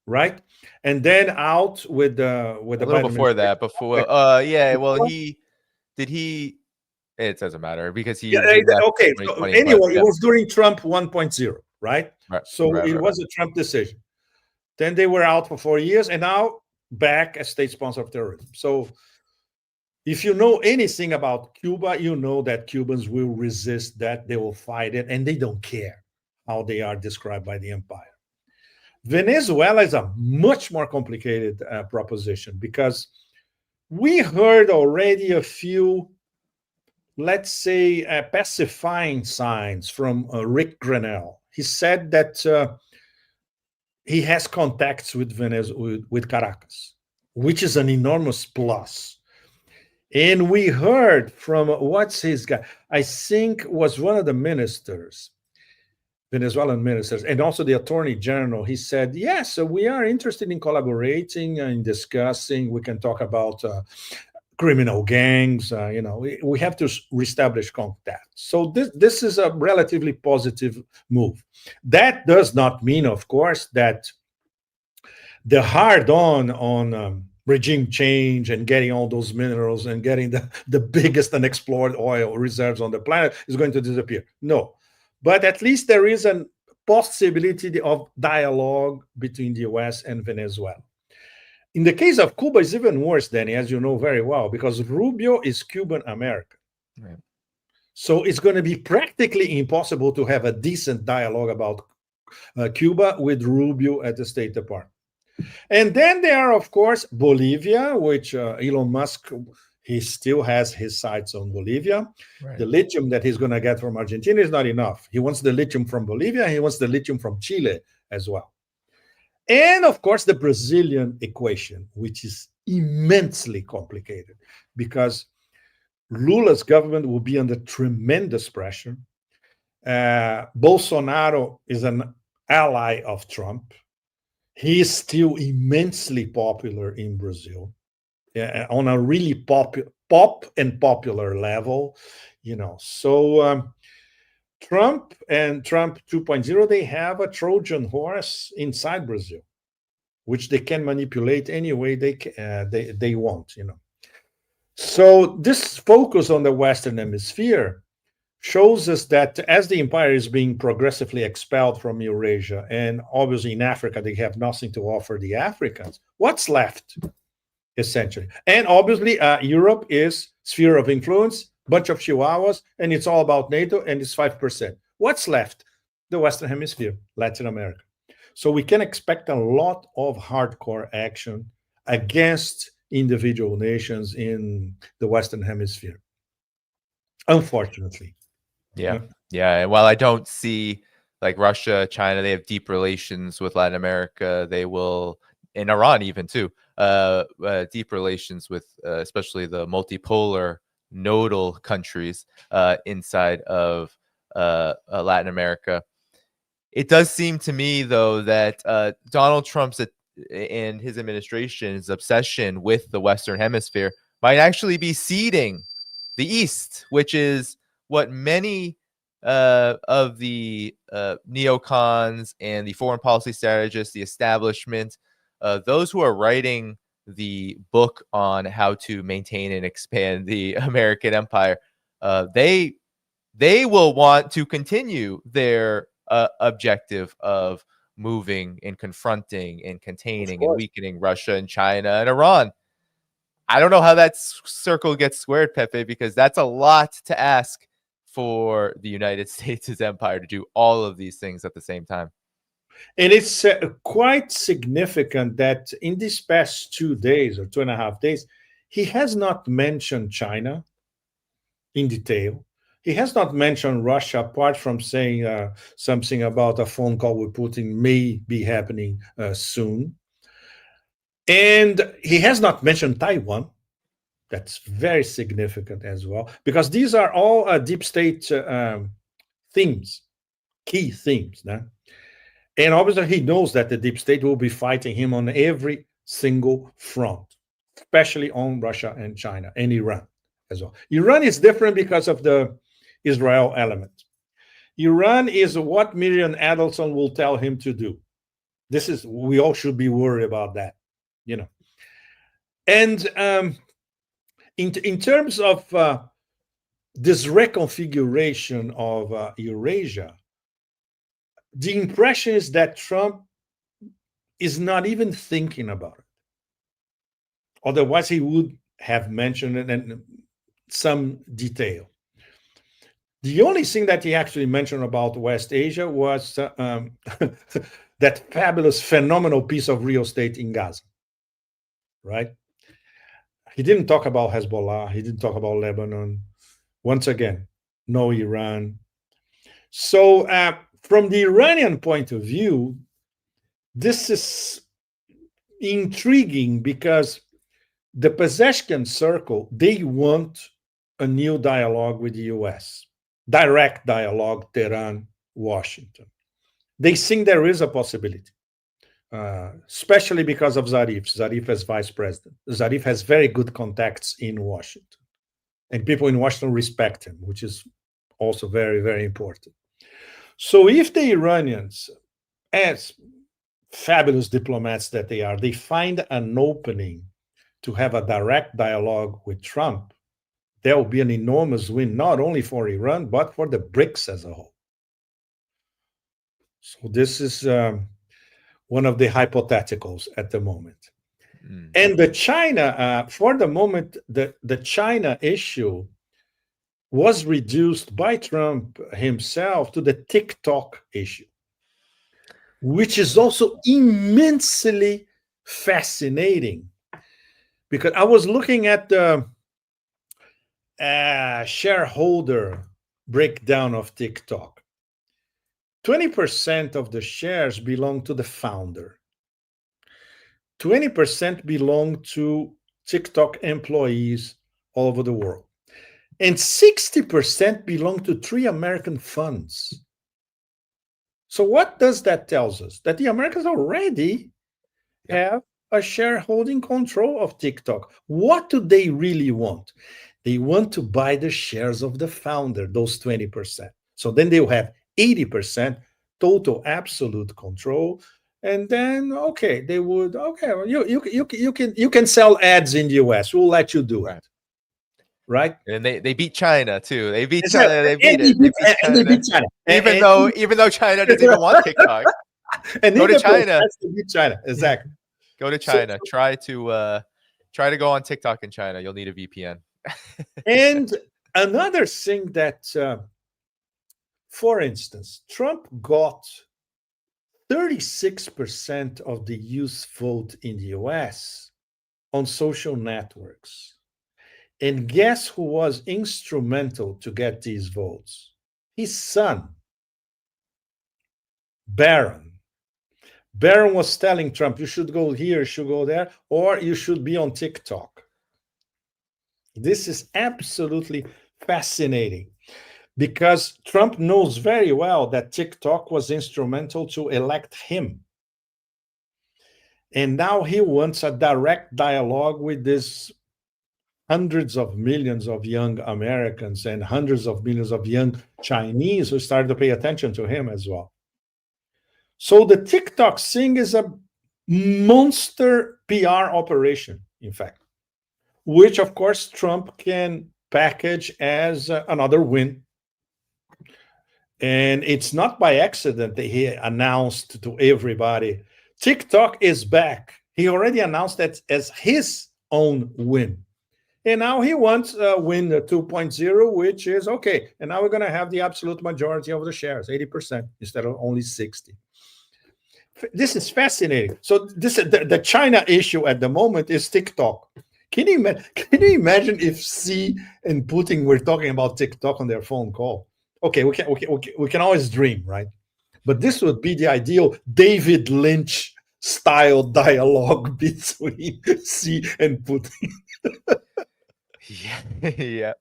Speaker 5: right? And then out with the
Speaker 1: a little before that. It doesn't matter because he left.
Speaker 5: Okay. So anyway, it was during Trump 1.0, right? So it was a Trump decision. Then they were out for 4 years, and now back as state sponsor of terrorism. So if you know anything about Cuba, you know that Cubans will resist that. They will fight it, and they don't care how they are described by the empire. Venezuela is a much more complicated proposition because we heard already a few, let's say, pacifying signs from Rick Grenell. He said that he has contacts with with Caracas, which is an enormous plus. And we heard from, what's his guy? I think was one of the ministers, Venezuelan ministers, and also the attorney general. He said, yes, so we are interested in collaborating and discussing. We can talk about criminal gangs. We have to reestablish contact. So this is a relatively positive move. That does not mean, of course, that the hard-on regime change and getting all those minerals and getting the biggest unexplored oil reserves on the planet is going to disappear. No. But at least there is a possibility of dialogue between the US and Venezuela. In the case of Cuba, it's even worse, Danny, as you know very well, because Rubio is Cuban American. Right. So it's going to be practically impossible to have a decent dialogue about Cuba with Rubio at the State Department. And then there are, of course, Bolivia, which Elon Musk, he still has his sights on Bolivia. Right. The lithium that he's going to get from Argentina is not enough. He wants the lithium from Bolivia. He wants the lithium from Chile as well. And, of course, the Brazilian equation, which is immensely complicated because Lula's government will be under tremendous pressure. Bolsonaro is an ally of Trump. He is still immensely popular in Brazil, on a really pop and popular level, So Trump and Trump 2.0, they have a Trojan horse inside Brazil, which they can manipulate any way they want, So this focus on the Western Hemisphere shows us that as the empire is being progressively expelled from Eurasia, and obviously in Africa, they have nothing to offer the Africans, what's left, essentially? And obviously, Europe is sphere of influence, bunch of chihuahuas, and it's all about NATO, and it's 5%. What's left? The Western Hemisphere, Latin America. So we can expect a lot of hardcore action against individual nations in the Western Hemisphere, unfortunately.
Speaker 1: Yeah. And while I don't see like Russia, China, they have deep relations with Latin America. They will, in Iran even too, deep relations with especially the multipolar nodal countries inside of Latin America. It does seem to me, though, that Donald Trump's and his administration's obsession with the Western Hemisphere might actually be seeding the East, which is what many of the neocons and the foreign policy strategists, the establishment, those who are writing the book on how to maintain and expand the American empire, they will want to continue their objective of moving and confronting and containing and weakening Russia and China and Iran. I don't know how that circle gets squared, Pepe, because that's a lot to ask for the United States' empire to do all of these things at the same time.
Speaker 5: And it's quite significant that in these past 2 days or 2.5 days, he has not mentioned China in detail. He has not mentioned Russia, apart from saying something about a phone call with Putin may be happening soon. And he has not mentioned Taiwan. That's very significant as well, because these are all deep state themes, key themes. Né? And obviously, he knows that the deep state will be fighting him on every single front, especially on Russia and China and Iran as well. Iran is different because of the Israel element. Iran is what Miriam Adelson will tell him to do. We all should be worried about that, you know. And in terms of this reconfiguration of Eurasia, the impression is that Trump is not even thinking about it. Otherwise, he would have mentioned it in some detail. The only thing that he actually mentioned about West Asia was that fabulous, phenomenal piece of real estate in Gaza, right? He didn't talk about Hezbollah. He didn't talk about Lebanon. Once again, no Iran. So from the Iranian point of view, this is intriguing because the Pezeshkian circle, they want a new dialogue with the US. Direct dialogue, Tehran, Washington. They think there is a possibility, especially because of Zarif. Zarif as vice president. Zarif has very good contacts in Washington. And people in Washington respect him, which is also very, very important. So if the Iranians, as fabulous diplomats that they are, they find an opening to have a direct dialogue with Trump, there will be an enormous win, not only for Iran, but for the BRICS as a whole. So this is one of the hypotheticals at the moment. And the China, for the moment, the China issue was reduced by Trump himself to the TikTok issue, which is also immensely fascinating. Because I was looking at the shareholder breakdown of TikTok. 20% of the shares belong to the founder. 20% belong to TikTok employees all over the world. And 60% belong to 3 American funds. So what does that tell us? That the Americans already have a shareholding control of TikTok. What do they really want? They want to buy the shares of the founder, those 20%. So then they'll have 80% total absolute control. And then, okay, they would, okay, well, you can sell ads in the US. We'll let you do it. Right?
Speaker 1: And they beat China too. They beat
Speaker 5: Exactly.
Speaker 1: China. They beat China. Even though China doesn't even want TikTok.
Speaker 5: And
Speaker 1: go to China.
Speaker 5: Beat China. Exactly.
Speaker 1: Go to China. Try to go on TikTok in China. You'll need a VPN.
Speaker 5: And another thing that, for instance, Trump got 36% of the youth vote in the US on social networks. And guess who was instrumental to get these votes? His son, Barron. Barron was telling Trump, you should go here, you should go there, or you should be on TikTok. This is absolutely fascinating because Trump knows very well that TikTok was instrumental to elect him. And now he wants a direct dialogue with these hundreds of millions of young Americans and hundreds of millions of young Chinese who started to pay attention to him as well. So the TikTok thing is a monster PR operation, in fact, which of course Trump can package as another win. And it's not by accident that he announced to everybody, TikTok is back. He already announced that as his own win. And now he wants win 2.0, which is okay. And now we're going to have the absolute majority of the shares, 80% instead of only 60. This is fascinating. So this the China issue at the moment is TikTok. Can you imagine if Xi and Putin were talking about TikTok on their phone call? Okay, we can always dream, right? But this would be the ideal David Lynch style dialogue between Xi and Putin.
Speaker 1: Yeah.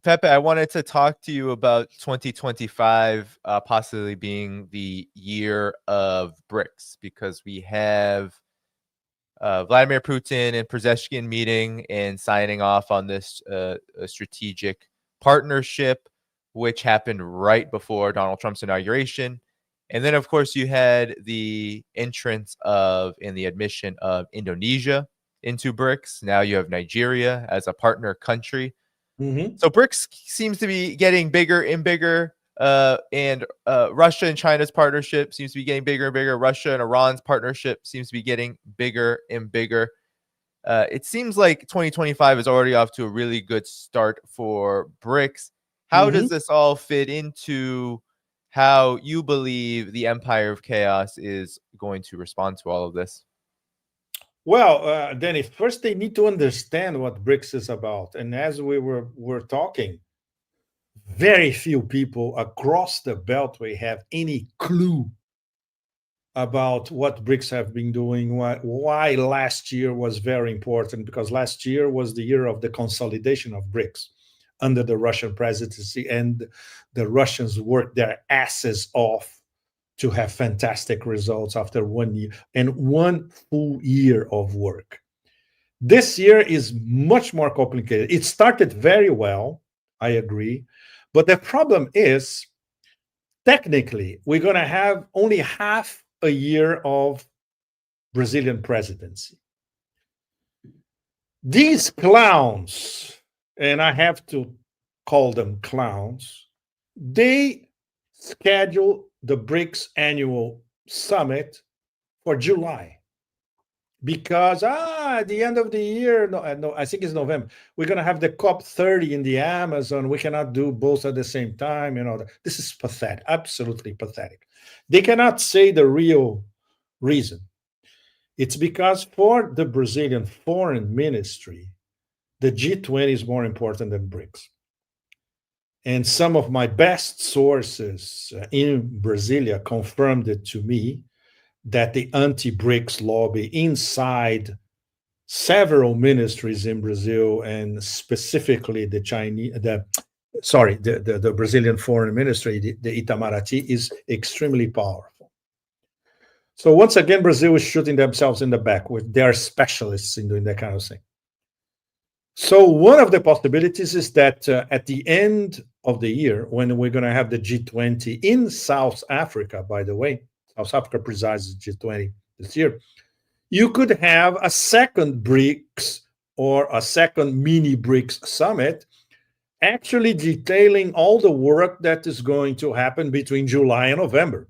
Speaker 1: Pepe, I wanted to talk to you about 2025 possibly being the year of BRICS, because we have Vladimir Putin and Pezeshkian meeting and signing off on this strategic partnership, which happened right before Donald Trump's inauguration. And then, of course, you had the entrance of and the admission of Indonesia into BRICS. Now you have Nigeria as a partner country.
Speaker 5: Mm-hmm.
Speaker 1: So BRICS seems to be getting bigger and bigger, and Russia and China's partnership seems to be getting bigger and bigger. Russia and Iran's partnership seems to be getting bigger and bigger. It seems like 2025 is already off to a really good start for BRICS. How does this all fit into how you believe the Empire of Chaos is going to respond to all of this?
Speaker 5: Well, Danny, first they need to understand what BRICS is about. And as we were talking, very few people across the Beltway have any clue about what BRICS have been doing, why last year was very important, because last year was the year of the consolidation of BRICS under the Russian presidency, and the Russians worked their asses off to have fantastic results after 1 year and 1 full year of work. This year is much more complicated. It started very well, I agree, but the problem is, technically, we're going to have only half a year of Brazilian presidency. These clowns, and I have to call them clowns, they schedule the BRICS annual summit for July. Because at the end of the year, no, I think it's November, we're going to have the COP30 in the Amazon. We cannot do both at the same time. This is pathetic, absolutely pathetic. They cannot say the real reason. It's because for the Brazilian foreign ministry, the G20 is more important than BRICS. And some of my best sources in Brasilia confirmed it to me that the anti-BRICS lobby inside several ministries in Brazil, and specifically the Brazilian foreign ministry, the Itamaraty, is extremely powerful. So once again, Brazil is shooting themselves in the back. They are specialists in doing that kind of thing. So one of the possibilities is that at the end of the year, when we're going to have the G20 in South Africa, by the way, South Africa presides the G20 this year, you could have a second BRICS or a second mini BRICS summit, actually detailing all the work that is going to happen between July and November,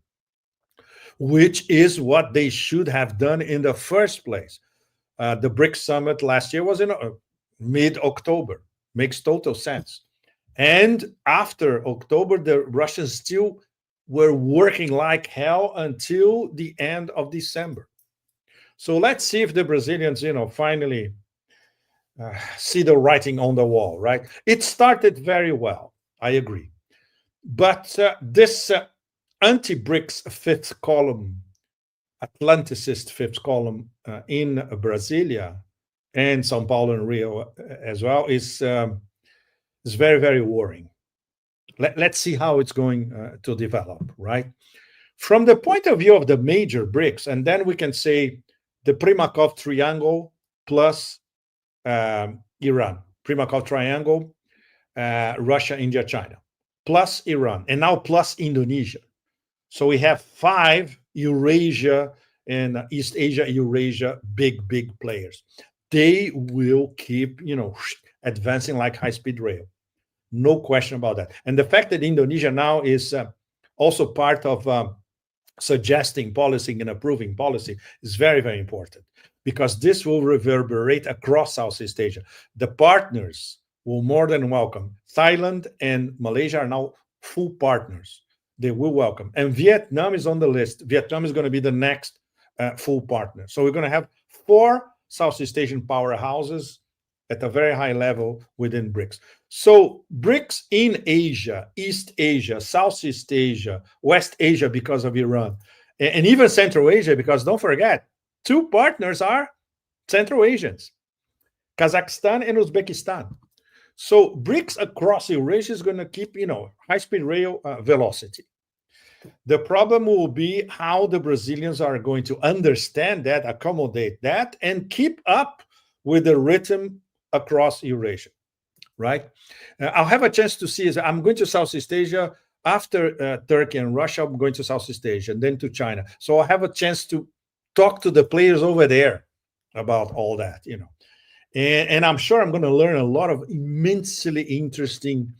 Speaker 5: which is what they should have done in the first place. The BRICS summit last year was in mid-October. Makes total sense. And after October, the Russians still were working like hell until the end of December. So let's see if the Brazilians, finally see the writing on the wall, right? It started very well, I agree. But this anti-BRICS fifth column, Atlanticist fifth column in Brasilia, and Sao Paulo and Rio as well, is very, very worrying. Let's see how it's going to develop, right? From the point of view of the major BRICS, and then we can say the Primakov triangle plus Iran, Primakov triangle, Russia, India, China, plus Iran, and now plus Indonesia. So we have 5 Eurasia and East Asia, Eurasia, big players. They will keep, advancing like high-speed rail. No question about that. And the fact that Indonesia now is also part of suggesting policy and approving policy is very, very important, because this will reverberate across Southeast Asia. The partners will more than welcome. Thailand and Malaysia are now full partners. They will welcome. And Vietnam is on the list. Vietnam is going to be the next full partner. So we're going to have 4 Southeast Asian powerhouses at a very high level within BRICS. So BRICS in Asia, East Asia, Southeast Asia, West Asia because of Iran, and even Central Asia, because don't forget, 2 partners are Central Asians, Kazakhstan and Uzbekistan. So BRICS across Eurasia is going to keep, high-speed rail velocity. The problem will be how the Brazilians are going to understand that, accommodate that, and keep up with the rhythm across Eurasia, right? I'll have a chance to see, as I'm going to Southeast Asia after Turkey and Russia. I'm going to Southeast Asia and then to China. So I'll have a chance to talk to the players over there about all that, And I'm sure I'm going to learn a lot of immensely interesting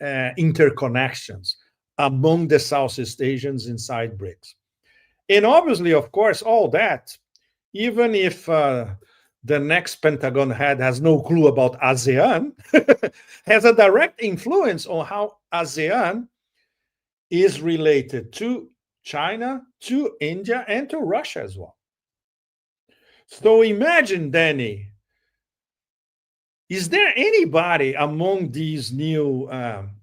Speaker 5: interconnections among the Southeast Asians inside BRICS. And obviously, of course, all that, even if the next Pentagon head has no clue about ASEAN, has a direct influence on how ASEAN is related to China, to India, and to Russia as well. So imagine, Danny, is there anybody among these new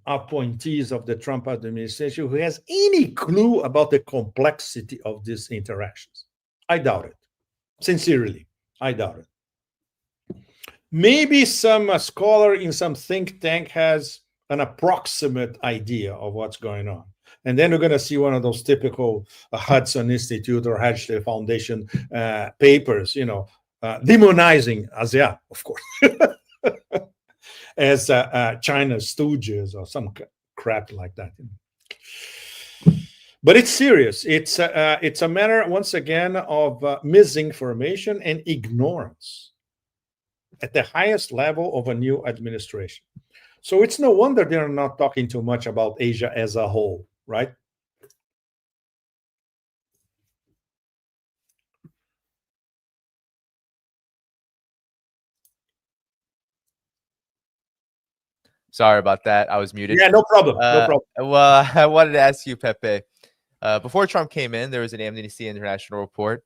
Speaker 5: appointees of the Trump administration who has any clue about the complexity of these interactions? I doubt it. Sincerely, I doubt it. Maybe some scholar in some think tank has an approximate idea of what's going on. And then we're going to see one of those typical Hudson Institute or Hedgesley Foundation papers, demonizing ASEAN, of course. As China's stooges or some crap like that. But it's serious. It's a matter, once again, of misinformation and ignorance at the highest level of a new administration. So it's no wonder they're not talking too much about Asia as a whole, right?
Speaker 1: Sorry about that. I was muted.
Speaker 5: Yeah, no problem. No problem.
Speaker 1: Well, I wanted to ask you, Pepe. Before Trump came in, there was an Amnesty International report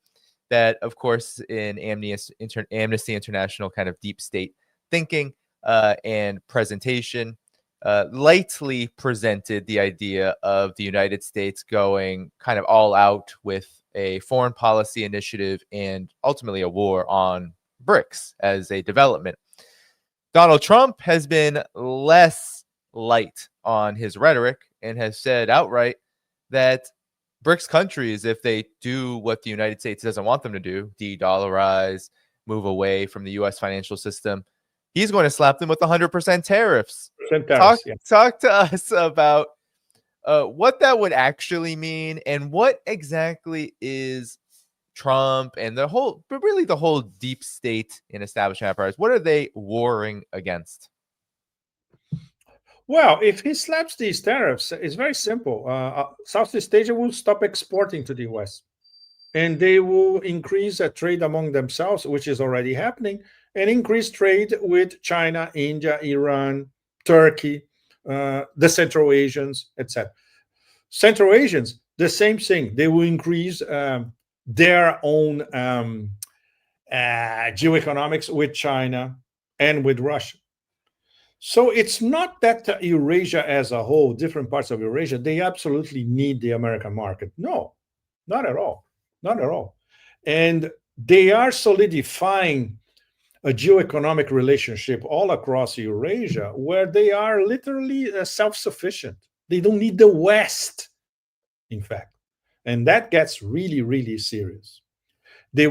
Speaker 1: that, of course, in Amnesty International kind of deep state thinking and presentation, lightly presented the idea of the United States going kind of all out with a foreign policy initiative and ultimately a war on BRICS as a development. Donald Trump has been less light on his rhetoric and has said outright that BRICS countries, if they do what the United States doesn't want them to do, de-dollarize, move away from the U.S. financial system, he's going to slap them with 100% tariffs. Talk to us about what that would actually mean and what exactly is Trump and the whole deep state and establishment apparatus. What are they warring against?
Speaker 5: Well, if he slaps these tariffs, it's very simple. Southeast Asia will stop exporting to the US, and they will increase trade among themselves, which is already happening, and increase trade with China, India, Iran, Turkey, the Central Asians, etc. Central Asians, the same thing. They will increase their own geoeconomics with China and with Russia. So it's not that Eurasia as a whole, different parts of Eurasia, they absolutely need the American market. No, not at all. Not at all. And they are solidifying a geoeconomic relationship all across Eurasia where they are literally self-sufficient. They don't need the West, in fact. And that gets really, really serious. They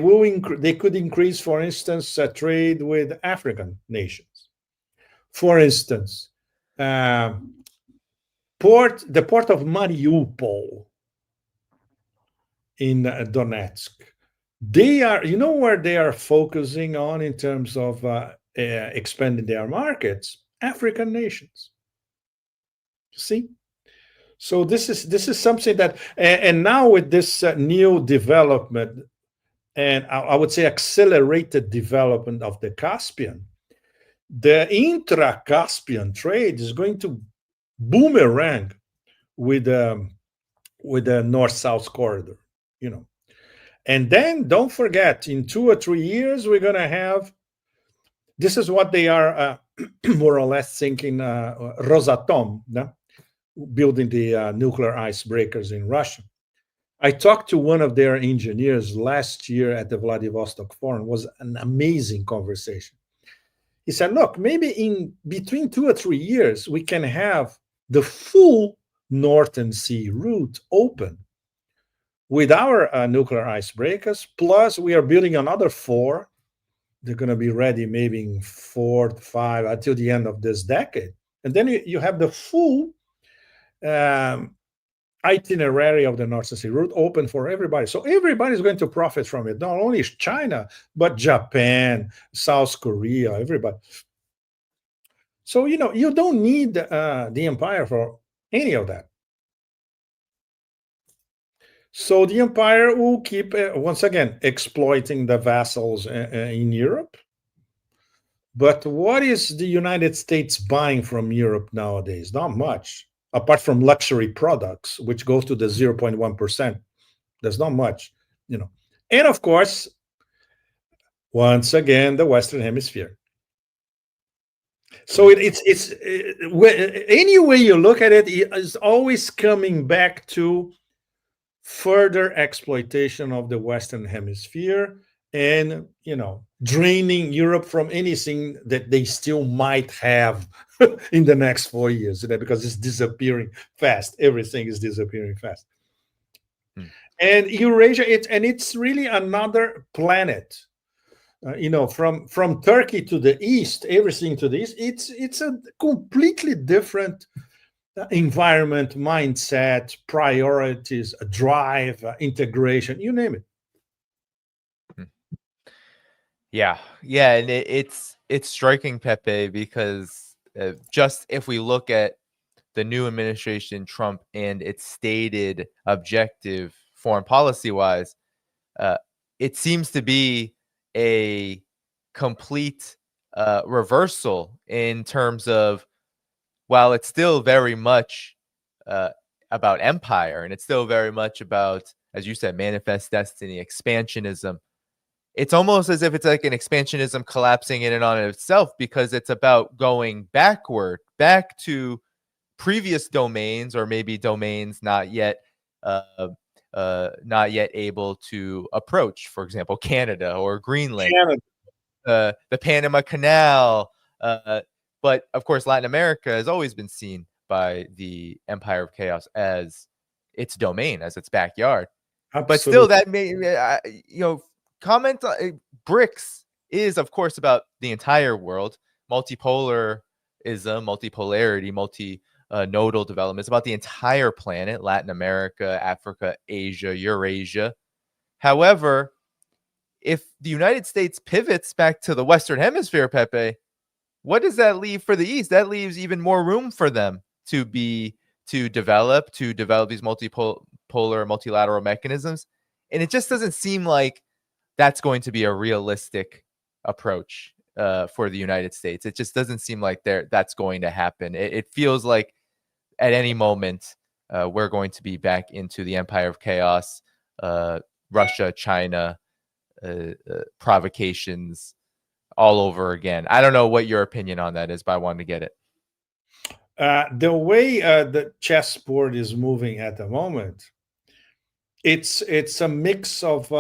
Speaker 5: could increase, for instance, trade with African nations. For instance, the port of Mariupol in Donetsk. They are, you know where they are focusing on in terms of expanding their markets? African nations. See? So this is something that, and now with this new development, and I would say accelerated development of the Caspian, the intra-Caspian trade is going to boomerang with the north-south corridor, you know. And then don't forget, in 2 or 3 years, we're going to have, this is what they are more or less thinking, Rosatom, no? Building the nuclear icebreakers in Russia. I talked to one of their engineers last year at the Vladivostok Forum. It was an amazing conversation. He said, look, maybe in between 2 or 3 years, we can have the full Northern Sea route open with our nuclear icebreakers, plus we are building another 4. They're going to be ready maybe in 4 to 5 until the end of this decade. And then you have the full itinerary of the Northern Sea route open for everybody. So everybody's going to profit from it. Not only China, but Japan, South Korea, everybody. So, you know, you don't need the empire for any of that. So the empire will keep, once again, exploiting the vassals in Europe. But what is the United States buying from Europe nowadays? Not much, apart from luxury products, which goes to the 0.1%. There's not much, you know. And of course, once again, the Western Hemisphere. So it's any way you look at it, it's always coming back to further exploitation of the Western Hemisphere and, you know, draining Europe from anything that they still might have in the next 4 years, because it's disappearing fast. Everything is disappearing fast. And Eurasia, it's really another planet. You know, from Turkey to the east, everything to the east, it's a completely different environment, mindset, priorities, drive, integration, you name it.
Speaker 1: Yeah, and it's striking, Pepe, because just if we look at the new administration, Trump, and its stated objective foreign policy wise, it seems to be a complete reversal in terms of, while it's still very much about empire, and it's still very much about, as you said, manifest destiny, expansionism, it's almost as if it's like an expansionism collapsing in and on itself, because it's about going backward, back to previous domains, or maybe domains not yet able to approach, for example, Canada or Greenland, the Panama Canal. But of course, Latin America has always been seen by the Empire of Chaos as its domain, as its backyard. Absolutely. But still, that may, comment on BRICS is, of course, about the entire world. Multipolarism, multipolarity, multi-nodal development. It's about the entire planet: Latin America, Africa, Asia, Eurasia. However, if the United States pivots back to the Western Hemisphere, Pepe, what does that leave for the East? That leaves even more room for them to develop these multipolar, multilateral mechanisms. And it just doesn't seem like that's going to be a realistic approach for the United States. It just doesn't seem like that's going to happen. It feels like at any moment we're going to be back into the Empire of Chaos, Russia, China, provocations all over again. I don't know what your opinion on that is, but I wanted to get it.
Speaker 5: The way the chessboard is moving at the moment, it's a mix of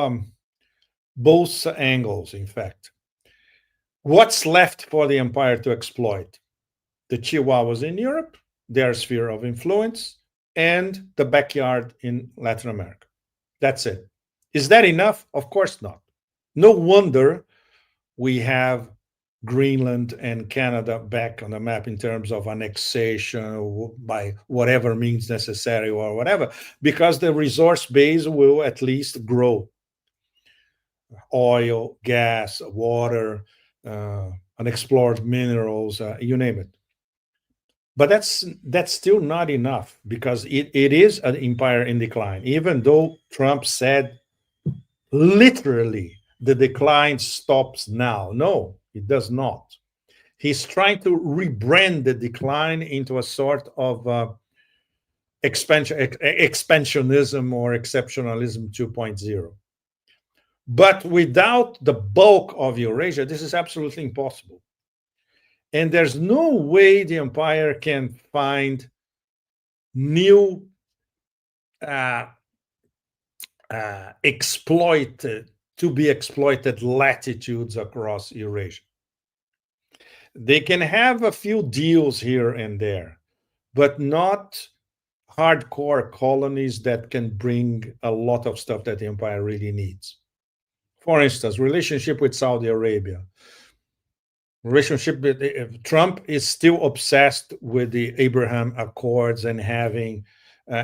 Speaker 5: both angles. In fact, What's left for the empire to exploit? The Chihuahuas in Europe, their sphere of influence, and the backyard in Latin America. That's it. Is that enough? Of course not. No wonder we have Greenland and Canada back on the map in terms of annexation by whatever means necessary or whatever, because the resource base will at least grow. Oil, gas, water, unexplored minerals, you name it. But that's still not enough, because it is an empire in decline, even though Trump said literally the decline stops now. No, it does not. He's trying to rebrand the decline into a sort of expansionism or exceptionalism 2.0. But without the bulk of Eurasia, this is absolutely impossible. And there's no way the empire can find new to be exploited latitudes across Eurasia. They can have a few deals here and there, but not hardcore colonies that can bring a lot of stuff that the empire really needs. For instance, relationship with Saudi Arabia. Relationship with Trump is still obsessed with the Abraham Accords and having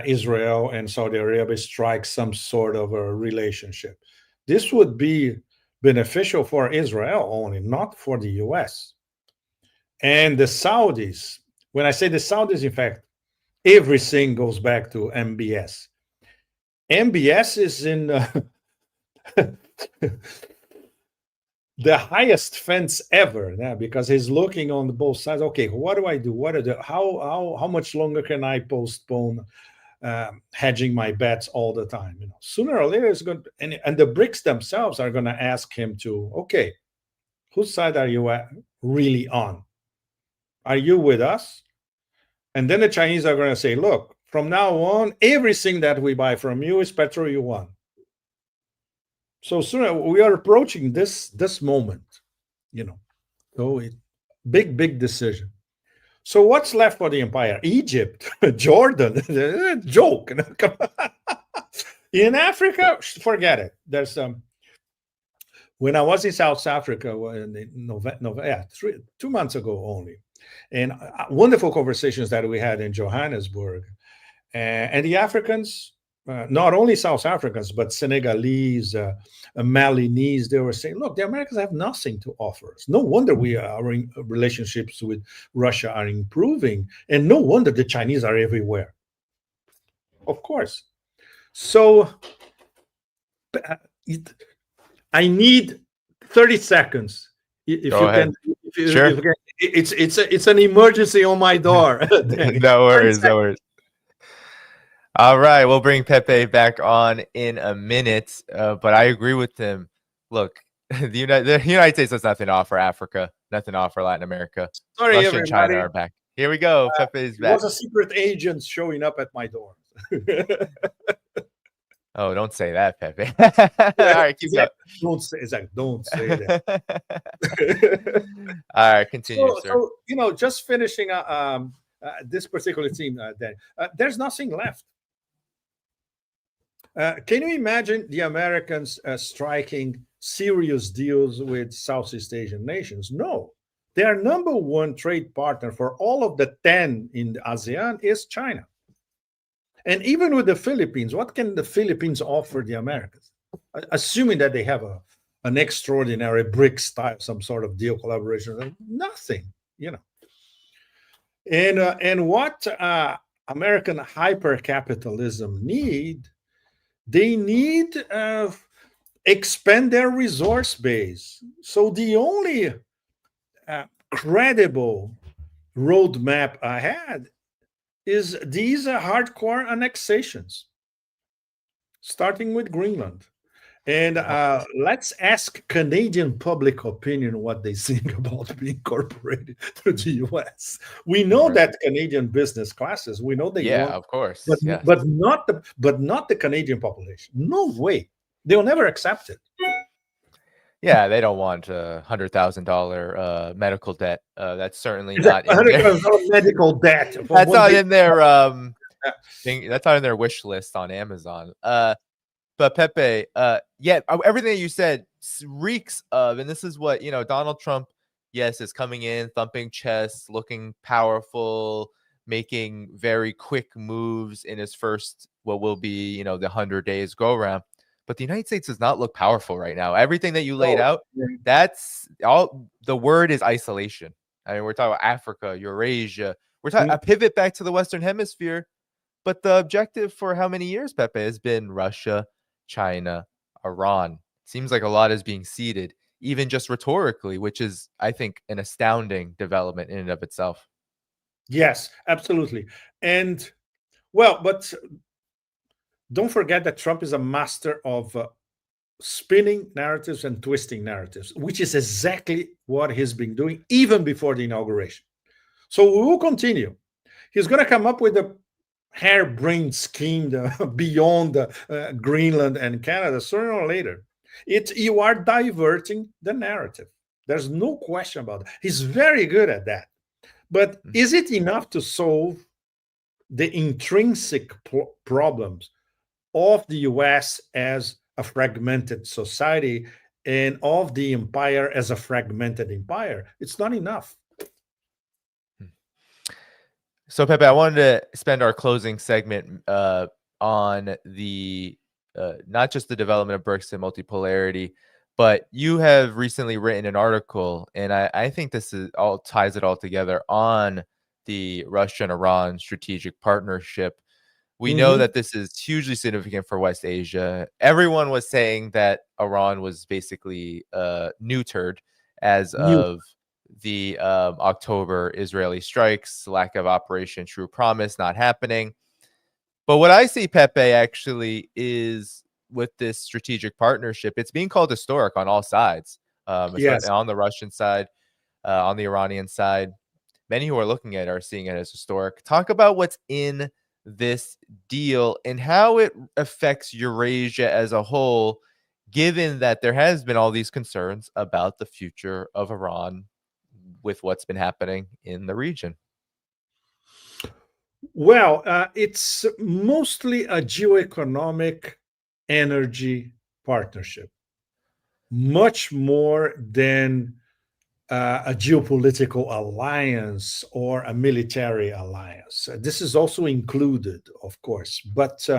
Speaker 5: Israel and Saudi Arabia strike some sort of a relationship. This would be beneficial for Israel only, not for the US. And the Saudis, when I say the Saudis, in fact, everything goes back to MBS. MBS is in the highest fence ever, because he's looking on both sides. Okay, what do I do? How much longer can I postpone hedging my bets all the time? Sooner or later, it's going to, and the BRICS themselves are going to ask him to, okay, whose side are you really on? Are you with us? And then the Chinese are going to say, look, from now on, everything that we buy from you is Petro Yuan. So soon we are approaching this moment, So big decision. So what's left for the empire? Egypt, Jordan, joke. In Africa, forget it. There's when I was in South Africa, in 2 months ago only, and wonderful conversations that we had in Johannesburg, and the Africans. Not only South Africans, but Senegalese, Malinese, they were saying, look, the Americans have nothing to offer us. No wonder our relationships with Russia are improving, and no wonder the Chinese are everywhere. Of course. So I need 30 seconds. If
Speaker 1: Go
Speaker 5: you
Speaker 1: ahead.
Speaker 5: can,
Speaker 1: Sure.
Speaker 5: if you can, it's an emergency on my door.
Speaker 1: No worries, no worries. All right, we'll bring Pepe back on in a minute, but I agree with him. Look, the United States has nothing to offer Africa, nothing to offer Latin America.
Speaker 5: Sorry,
Speaker 1: Russia
Speaker 5: everybody.
Speaker 1: and China are back. Here we go. Pepe is
Speaker 5: It
Speaker 1: back.
Speaker 5: was a secret agent showing up at my door.
Speaker 1: Oh, don't say that, Pepe. All right, keep going.
Speaker 5: Don't say that.
Speaker 1: All right, continue, sir.
Speaker 5: So just finishing this particular theme, Danny, there's nothing left. Can you imagine the Americans striking serious deals with Southeast Asian nations? No. Their number one trade partner for all of the 10 in the ASEAN is China. And even with the Philippines, what can the Philippines offer the Americans? Assuming that they have an extraordinary BRICS style, some sort of deal collaboration, nothing, And what American hyper-capitalism need, they need expand their resource base. So the only credible roadmap ahead is these hardcore annexations, starting with Greenland. And let's ask Canadian public opinion what they think about being incorporated to the US. We know that Canadian business classes, we know they want,
Speaker 1: of course,
Speaker 5: but not the Canadian population. No way, they'll never accept it.
Speaker 1: Yeah, they don't want a $100,000 medical debt. That's certainly not in there.
Speaker 5: $100,000 medical debt.
Speaker 1: That's not in their thing. That's not in their wish list on Amazon. But Pepe, yeah, everything that you said reeks of, and this is what, Donald Trump, yes, is coming in, thumping chests, looking powerful, making very quick moves in his first, what will be, the 100 days go around. But the United States does not look powerful right now. Everything that you laid out, that's all. The word is isolation. I mean, we're talking about Africa, Eurasia. We're talking a pivot back to the Western Hemisphere. But the objective for how many years, Pepe, has been Russia, China, Iran. Seems like a lot is being ceded, even just rhetorically, which is, I think, an astounding development in and of itself.
Speaker 5: Yes, absolutely. And well, but don't forget that Trump is a master of spinning narratives and twisting narratives, which is exactly what he's been doing even before the inauguration. So we will continue. He's going to come up with a harebrained scheme beyond Greenland and Canada sooner or later. You are diverting the narrative. There's no question about it. He's very good at that. But is it enough to solve the intrinsic problems of the US as a fragmented society and of the empire as a fragmented empire? It's not enough.
Speaker 1: So, Pepe, I wanted to spend our closing segment on the not just the development of BRICS and multipolarity, but you have recently written an article, and I think this ties it all together on the Russia and Iran strategic partnership. We know that this is hugely significant for West Asia. Everyone was saying that Iran was basically neutered as of the October Israeli strikes, lack of Operation True Promise not happening. But what I see, Pepe, actually is with this strategic partnership, it's being called historic on all sides,
Speaker 5: Yes.
Speaker 1: on the Russian side, on the Iranian side. Many who are looking at it are seeing it as historic. Talk about what's in this deal and how it affects Eurasia as a whole, given that there has been all these concerns about the future of Iran with what's been happening in the region.
Speaker 5: Well, it's mostly a geoeconomic energy partnership, much more than a geopolitical alliance or a military alliance. This is also included, of course. But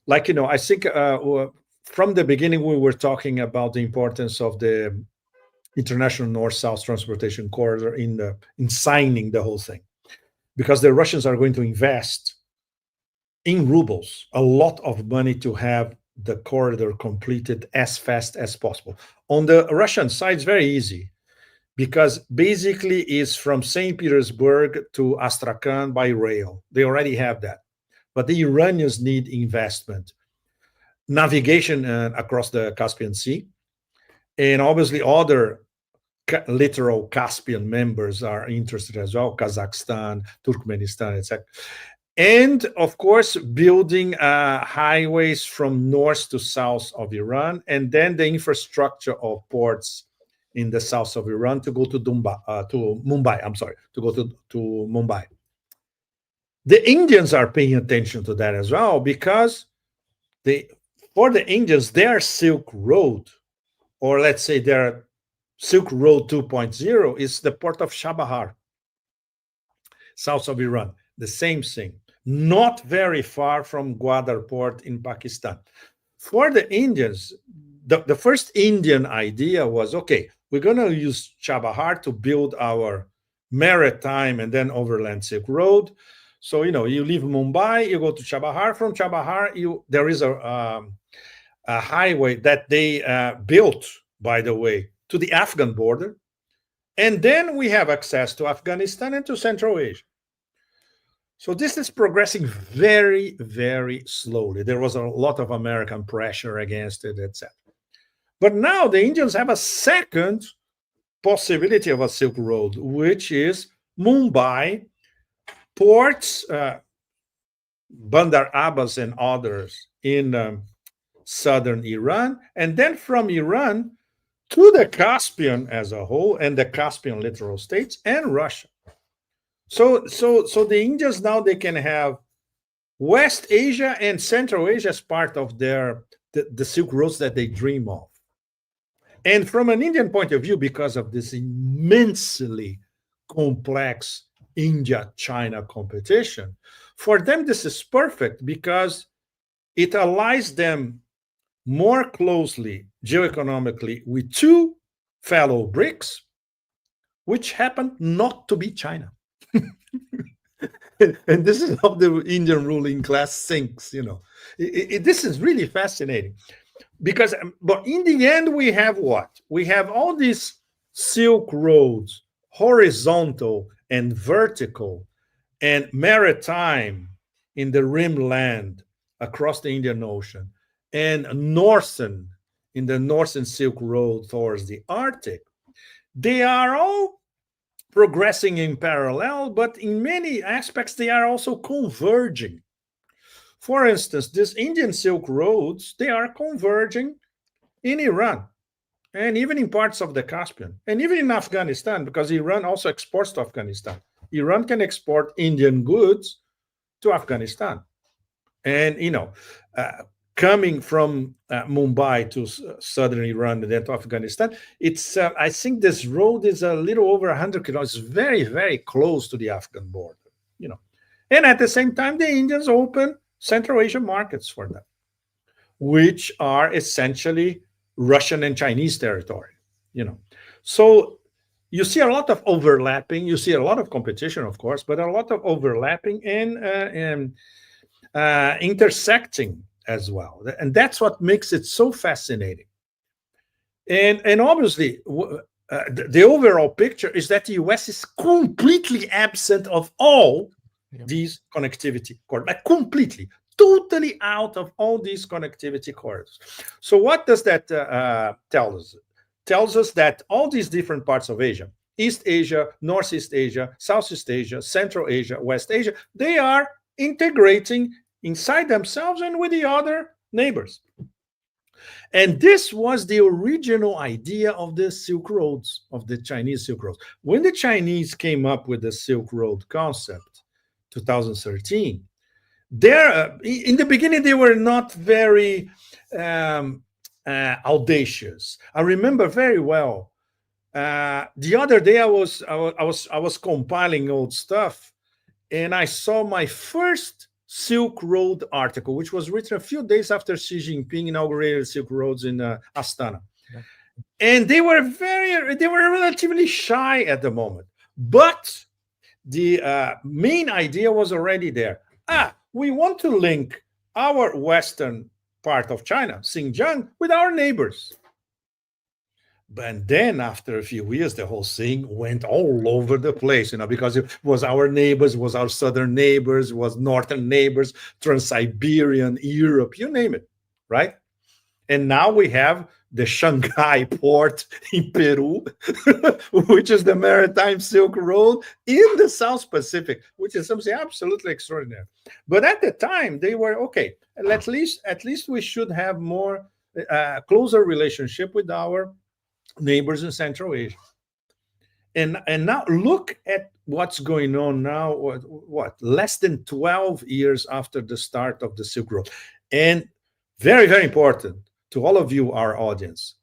Speaker 5: I think from the beginning, we were talking about the importance of the international north-south transportation corridor in signing the whole thing, because the Russians are going to invest in rubles a lot of money to have the corridor completed as fast as possible. On the Russian side, it's very easy, because basically it's from St. Petersburg to Astrakhan by rail. They already have that. But the Iranians need investment, navigation across the Caspian Sea, and obviously other littoral Caspian members are interested as well, Kazakhstan, Turkmenistan, etc. And of course, building highways from north to south of Iran, and then the infrastructure of ports in the south of Iran to go to Mumbai. To Mumbai. The Indians are paying attention to that as well, because for the Indians, their Silk Road, or let's say their Silk Road 2.0, is the port of Chabahar, south of Iran. The same thing, not very far from Gwadar port in Pakistan. For the Indians, the first Indian idea was, okay, we're going to use Chabahar to build our maritime and then overland Silk Road. So, you leave Mumbai, you go to Chabahar. From Chabahar, there is a highway that they built, by the way, to the Afghan border. And then we have access to Afghanistan and to Central Asia. So this is progressing very, very slowly. There was a lot of American pressure against it, etc. But now the Indians have a second possibility of a Silk Road, which is Mumbai, ports, Bandar Abbas and others in southern Iran. And then from Iran, to the Caspian as a whole and the Caspian littoral states and Russia. So the Indians now, they can have West Asia and Central Asia as part of the Silk Roads that they dream of. And from an Indian point of view, because of this immensely complex India-China competition, for them this is perfect because it allies them more closely geoeconomically with two fellow BRICS, which happen not to be China. And this is how the Indian ruling class thinks, this is really fascinating. Because, but in the end, we have what? We have all these Silk Roads, horizontal and vertical and maritime in the rimland across the Indian Ocean, and northern in the Northern Silk Road towards the Arctic. They are all progressing in parallel, but in many aspects, they are also converging. For instance, these Indian Silk Roads, they are converging in Iran and even in parts of the Caspian and even in Afghanistan, because Iran also exports to Afghanistan. Iran can export Indian goods to Afghanistan. And, coming from Mumbai to southern Iran and then to Afghanistan, it's, I think this road is a little over 100 kilometers, very, very close to the Afghan border, And at the same time, the Indians open Central Asian markets for them, which are essentially Russian and Chinese territory, So you see a lot of overlapping, you see a lot of competition, of course, but a lot of overlapping and intersecting as well. And that's what makes it so fascinating. And obviously, the overall picture is that the US is completely absent of all these connectivity corridors, completely, totally out of all these connectivity corridors. So what does that tell us? Tells us that all these different parts of Asia, East Asia, Northeast Asia, Southeast Asia, Central Asia, West Asia, they are integrating inside themselves and with the other neighbors. And this was the original idea of the Silk Roads, of the Chinese Silk Roads. When the Chinese came up with the Silk Road concept, 2013, in the beginning, they were not very audacious. I remember very well. The other day, I was compiling old stuff, and I saw my first Silk Road article, which was written a few days after Xi Jinping inaugurated Silk Roads in Astana. Yeah. And they were relatively shy at the moment, but the main idea was already there. We want to link our western part of China, Xinjiang, with our neighbors. But then after a few years, the whole thing went all over the place, because it was our neighbors, was our southern neighbors, was northern neighbors, Trans-Siberian, Europe, you name it, right? And now we have the Shanghai port in Peru, which is the Maritime Silk Road in the South Pacific, which is something absolutely extraordinary. But at the time, they were, okay, at least we should have more closer relationship with our neighbors in Central Asia. And now look at what's going on now, what, less than 12 years after the start of the Silk Road. And very, very important to all of you, our audience,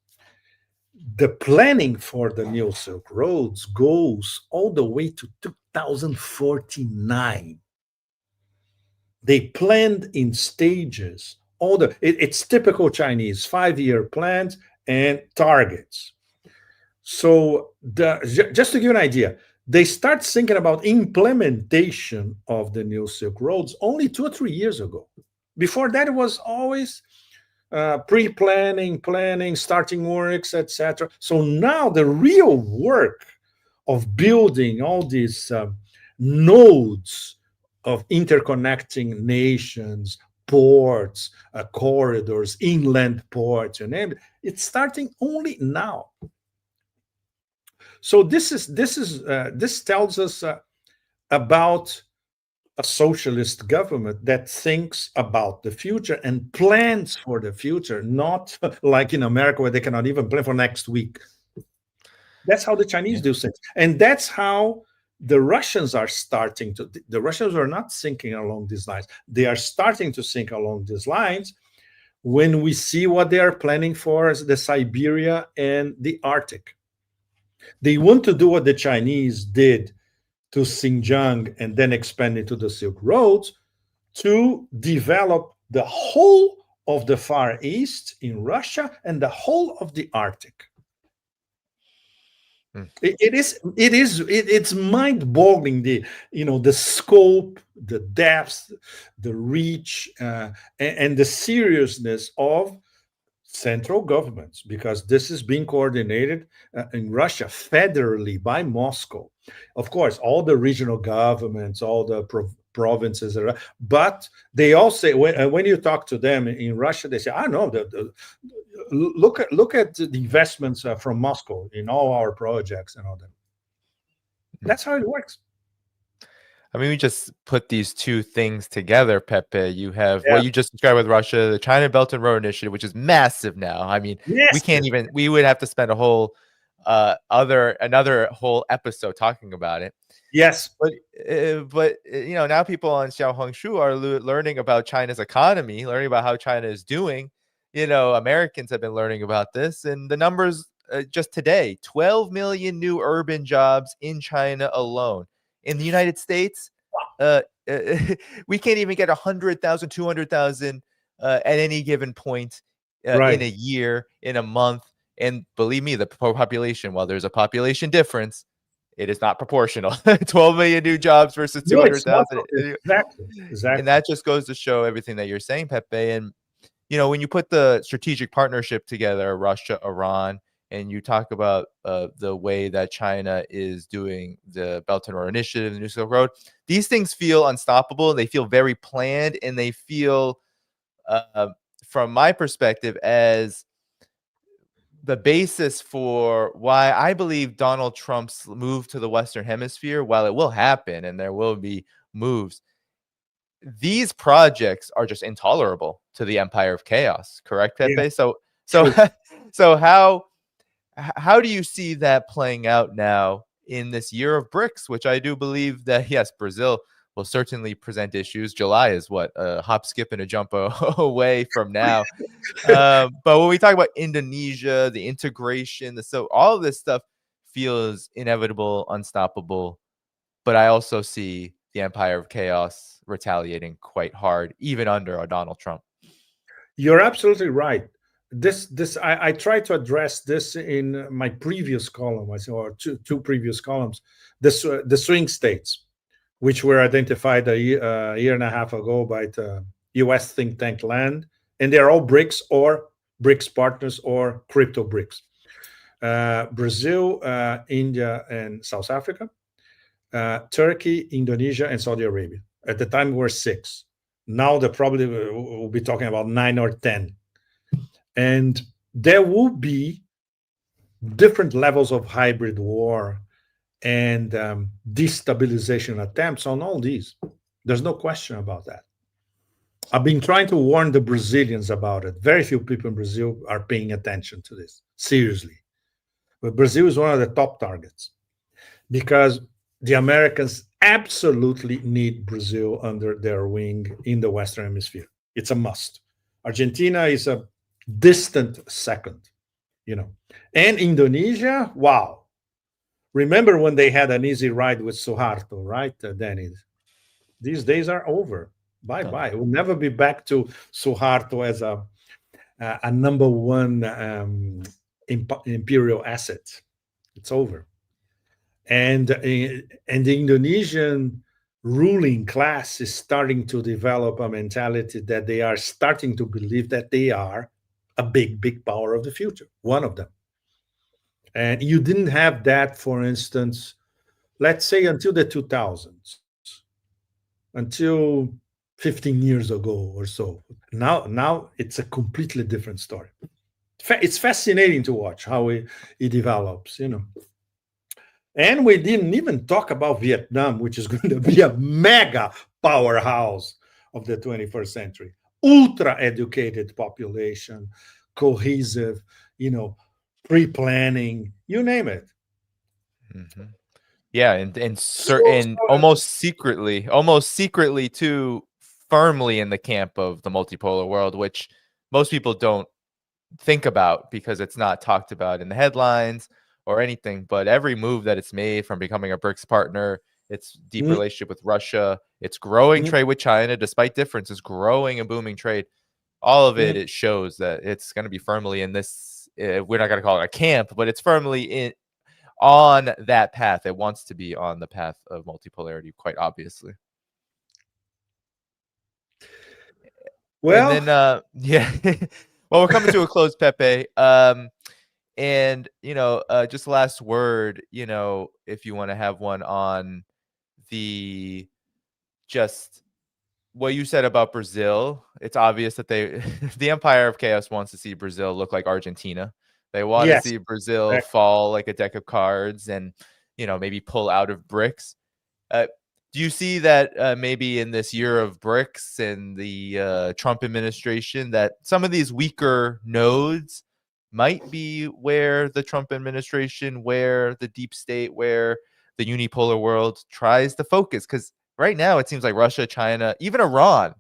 Speaker 5: the planning for the new Silk Roads goes all the way to 2049. They planned in stages. It's typical Chinese 5-year plans and targets. So just to give you an idea, they start thinking about implementation of the new Silk Roads only 2 or 3 years ago. Before that, it was always pre-planning, planning, starting works, etc. So now the real work of building all these nodes of interconnecting nations, ports, corridors, inland ports, and everything, it's starting only now. So this tells us about a socialist government that thinks about the future and plans for the future, not like in America where they cannot even plan for next week. That's how the Chinese do things. And that's how the Russians are starting to. The Russians are not thinking along these lines. They are starting to think along these lines when we see what they are planning for the Siberia and the Arctic. They want to do what the Chinese did to Xinjiang and then expand into the Silk Roads, to develop the whole of the Far East in Russia and the whole of the Arctic. It's mind-boggling, the scope, the depth, the reach, and the seriousness of central governments, because this is being coordinated in Russia federally by Moscow. Of course, all the regional governments, all the provinces, but they all say, when you talk to them in Russia, they say, I know, look at the investments from Moscow in all our projects and all that. That's how it works.
Speaker 1: I mean, we just put these two things together, Pepe. You have what you just described with Russia, the China Belt and Road Initiative, which is massive now. I mean, we would have to spend a whole another whole episode talking about it.
Speaker 5: Yes.
Speaker 1: But now people on Xiaohongshu are learning about China's economy, learning about how China is doing. Americans have been learning about this, and the numbers just today, 12 million new urban jobs in China alone. In the United States, we can't even get 100,000, 200,000 at any given point in a year, in a month. And believe me, the population, while there's a population difference, it is not proportional. 12 million new jobs versus 200,000.
Speaker 5: Exactly.
Speaker 1: And that just goes to show everything that you're saying, Pepe. And, when you put the strategic partnership together, Russia, Iran, and you talk about the way that China is doing the Belt and Road Initiative, the New Silk Road, these things feel unstoppable. They feel very planned, and they feel, from my perspective, as the basis for why I believe Donald Trump's move to the Western Hemisphere, while it will happen and there will be moves, these projects are just intolerable to the empire of chaos. Correct, Pepe? Yeah. So how do you see that playing out now in this year of BRICS, which I do believe that, yes, Brazil will certainly present issues. July is what, a hop, skip, and a jump away from now. But when we talk about Indonesia, the integration, all of this stuff feels inevitable, unstoppable. But I also see the empire of chaos retaliating quite hard, even under Donald Trump.
Speaker 5: You're absolutely right. I tried to address this in my previous column, or two previous columns, the swing states, which were identified a year and a half ago by the U.S. think tank Land, and they're all BRICS or BRICS partners or crypto BRICS. Brazil, India, and South Africa, Turkey, Indonesia, and Saudi Arabia. At the time, we were 6. Now they probably will be talking about 9 or 10. And there will be different levels of hybrid war and destabilization attempts on all these. There's no question about that. I've been trying to warn the Brazilians about it. Very few people in Brazil are paying attention to this, seriously. But Brazil is one of the top targets because the Americans absolutely need Brazil under their wing in the Western Hemisphere. It's a must. Argentina is a distant second, And Indonesia, wow. Remember when they had an easy ride with Suharto, right, Danny? These days are over. Bye-bye. We'll never be back to Suharto as a number one imperial asset. It's over. And the Indonesian ruling class is starting to develop a mentality that they are starting to believe that they are a big, big power of the future, one of them. And you didn't have that, for instance, let's say until the 2000s, until 15 years ago or so. Now it's a completely different story. It's fascinating to watch how it develops, And we didn't even talk about Vietnam, which is going to be a mega powerhouse of the 21st century. Ultra educated population, cohesive, pre-planning, you name it.
Speaker 1: Mm-hmm. Yeah, and certain almost secretly too firmly in the camp of the multipolar world, which most people don't think about because it's not talked about in the headlines or anything. But every move that it's made, from becoming a BRICS partner, its deep relationship with Russia, its growing trade with China, despite differences, growing and booming trade, all of it, it shows that it's going to be firmly in this. We're not going to call it a camp, but it's firmly on that path. It wants to be on the path of multipolarity, quite obviously.
Speaker 5: Well,
Speaker 1: and then yeah, well, we're coming to a close, Pepe. And just last word, if you want to have one on the just what you said about Brazil. It's obvious that the Empire of Chaos wants to see Brazil look like Argentina. They want to see Brazil fall like a deck of cards and, maybe pull out of BRICS. Do you see that maybe in this year of BRICS and the Trump administration that some of these weaker nodes might be where the Trump administration, where the deep state, where the unipolar world tries to focus? Because right now it seems like Russia, China, even Iran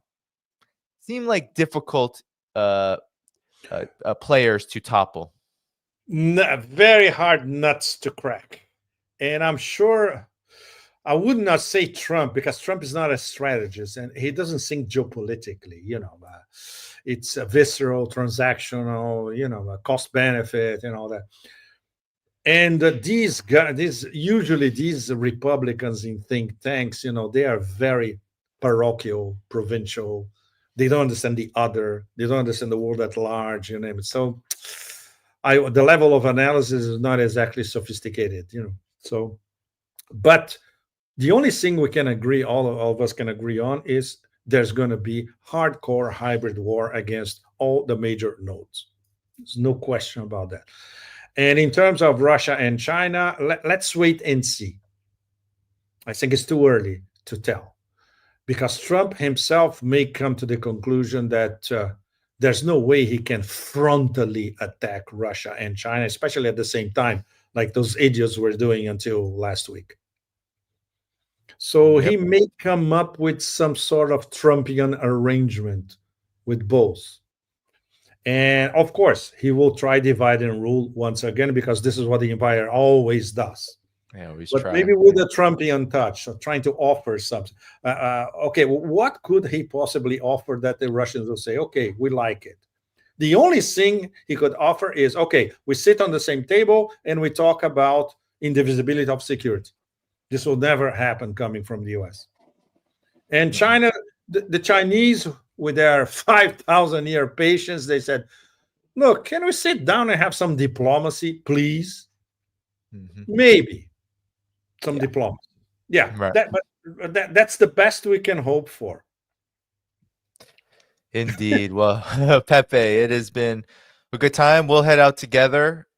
Speaker 1: seem like difficult players to topple.
Speaker 5: Very hard nuts to crack. And I'm sure I would not say Trump, because Trump is not a strategist and he doesn't think geopolitically. It's a visceral, transactional, a cost benefit and all that. And these Republicans in think tanks, they are very parochial, provincial. They don't understand the other. They don't understand the world at large. So the level of analysis is not exactly sophisticated. So, but the only thing we can agree, all of us can agree on, is there's going to be hardcore hybrid war against all the major nodes. There's no question about that. And in terms of Russia and China, let's wait and see. I think it's too early to tell, because Trump himself may come to the conclusion that there's no way he can frontally attack Russia and China, especially at the same time, like those idiots were doing until last week. So he may come up with some sort of Trumpian arrangement with both. And of course, he will try divide and rule once again, because this is what the empire always does. But maybe with a Trumpian touch, so trying to offer something. Okay, what could he possibly offer that the Russians will say, okay, we like it? The only thing he could offer is, okay, we sit on the same table and we talk about indivisibility of security. This will never happen coming from the US. And China, the Chinese, with their 5,000-year patience, they said, look, can we sit down and have some diplomacy, please? Maybe some diplomacy. Yeah, right. That's the best we can hope for.
Speaker 1: Indeed. Well, Pepe, it has been a good time. We'll head out together.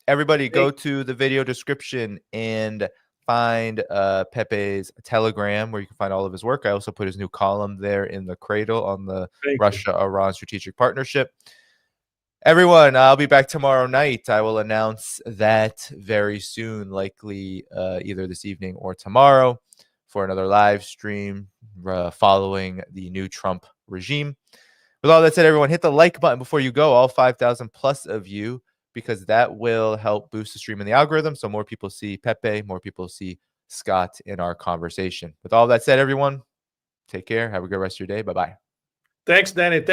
Speaker 1: Everybody go to the video description and find Pepe's Telegram, where you can find all of his work. I also put his new column there in the cradle on the Russia-Iran strategic partnership. Everyone, I'll be back tomorrow night. I will announce that very soon, likely either this evening or tomorrow, for another live stream following the new Trump regime. With all that said, everyone, hit the like button before you go, all 5,000 plus of you, because that will help boost the stream in the algorithm, so more people see Pepe, more people see Scott in our conversation. With all that said, everyone, take care. Have a good rest of your day. Bye-bye.
Speaker 5: Thanks, Danny. Thanks.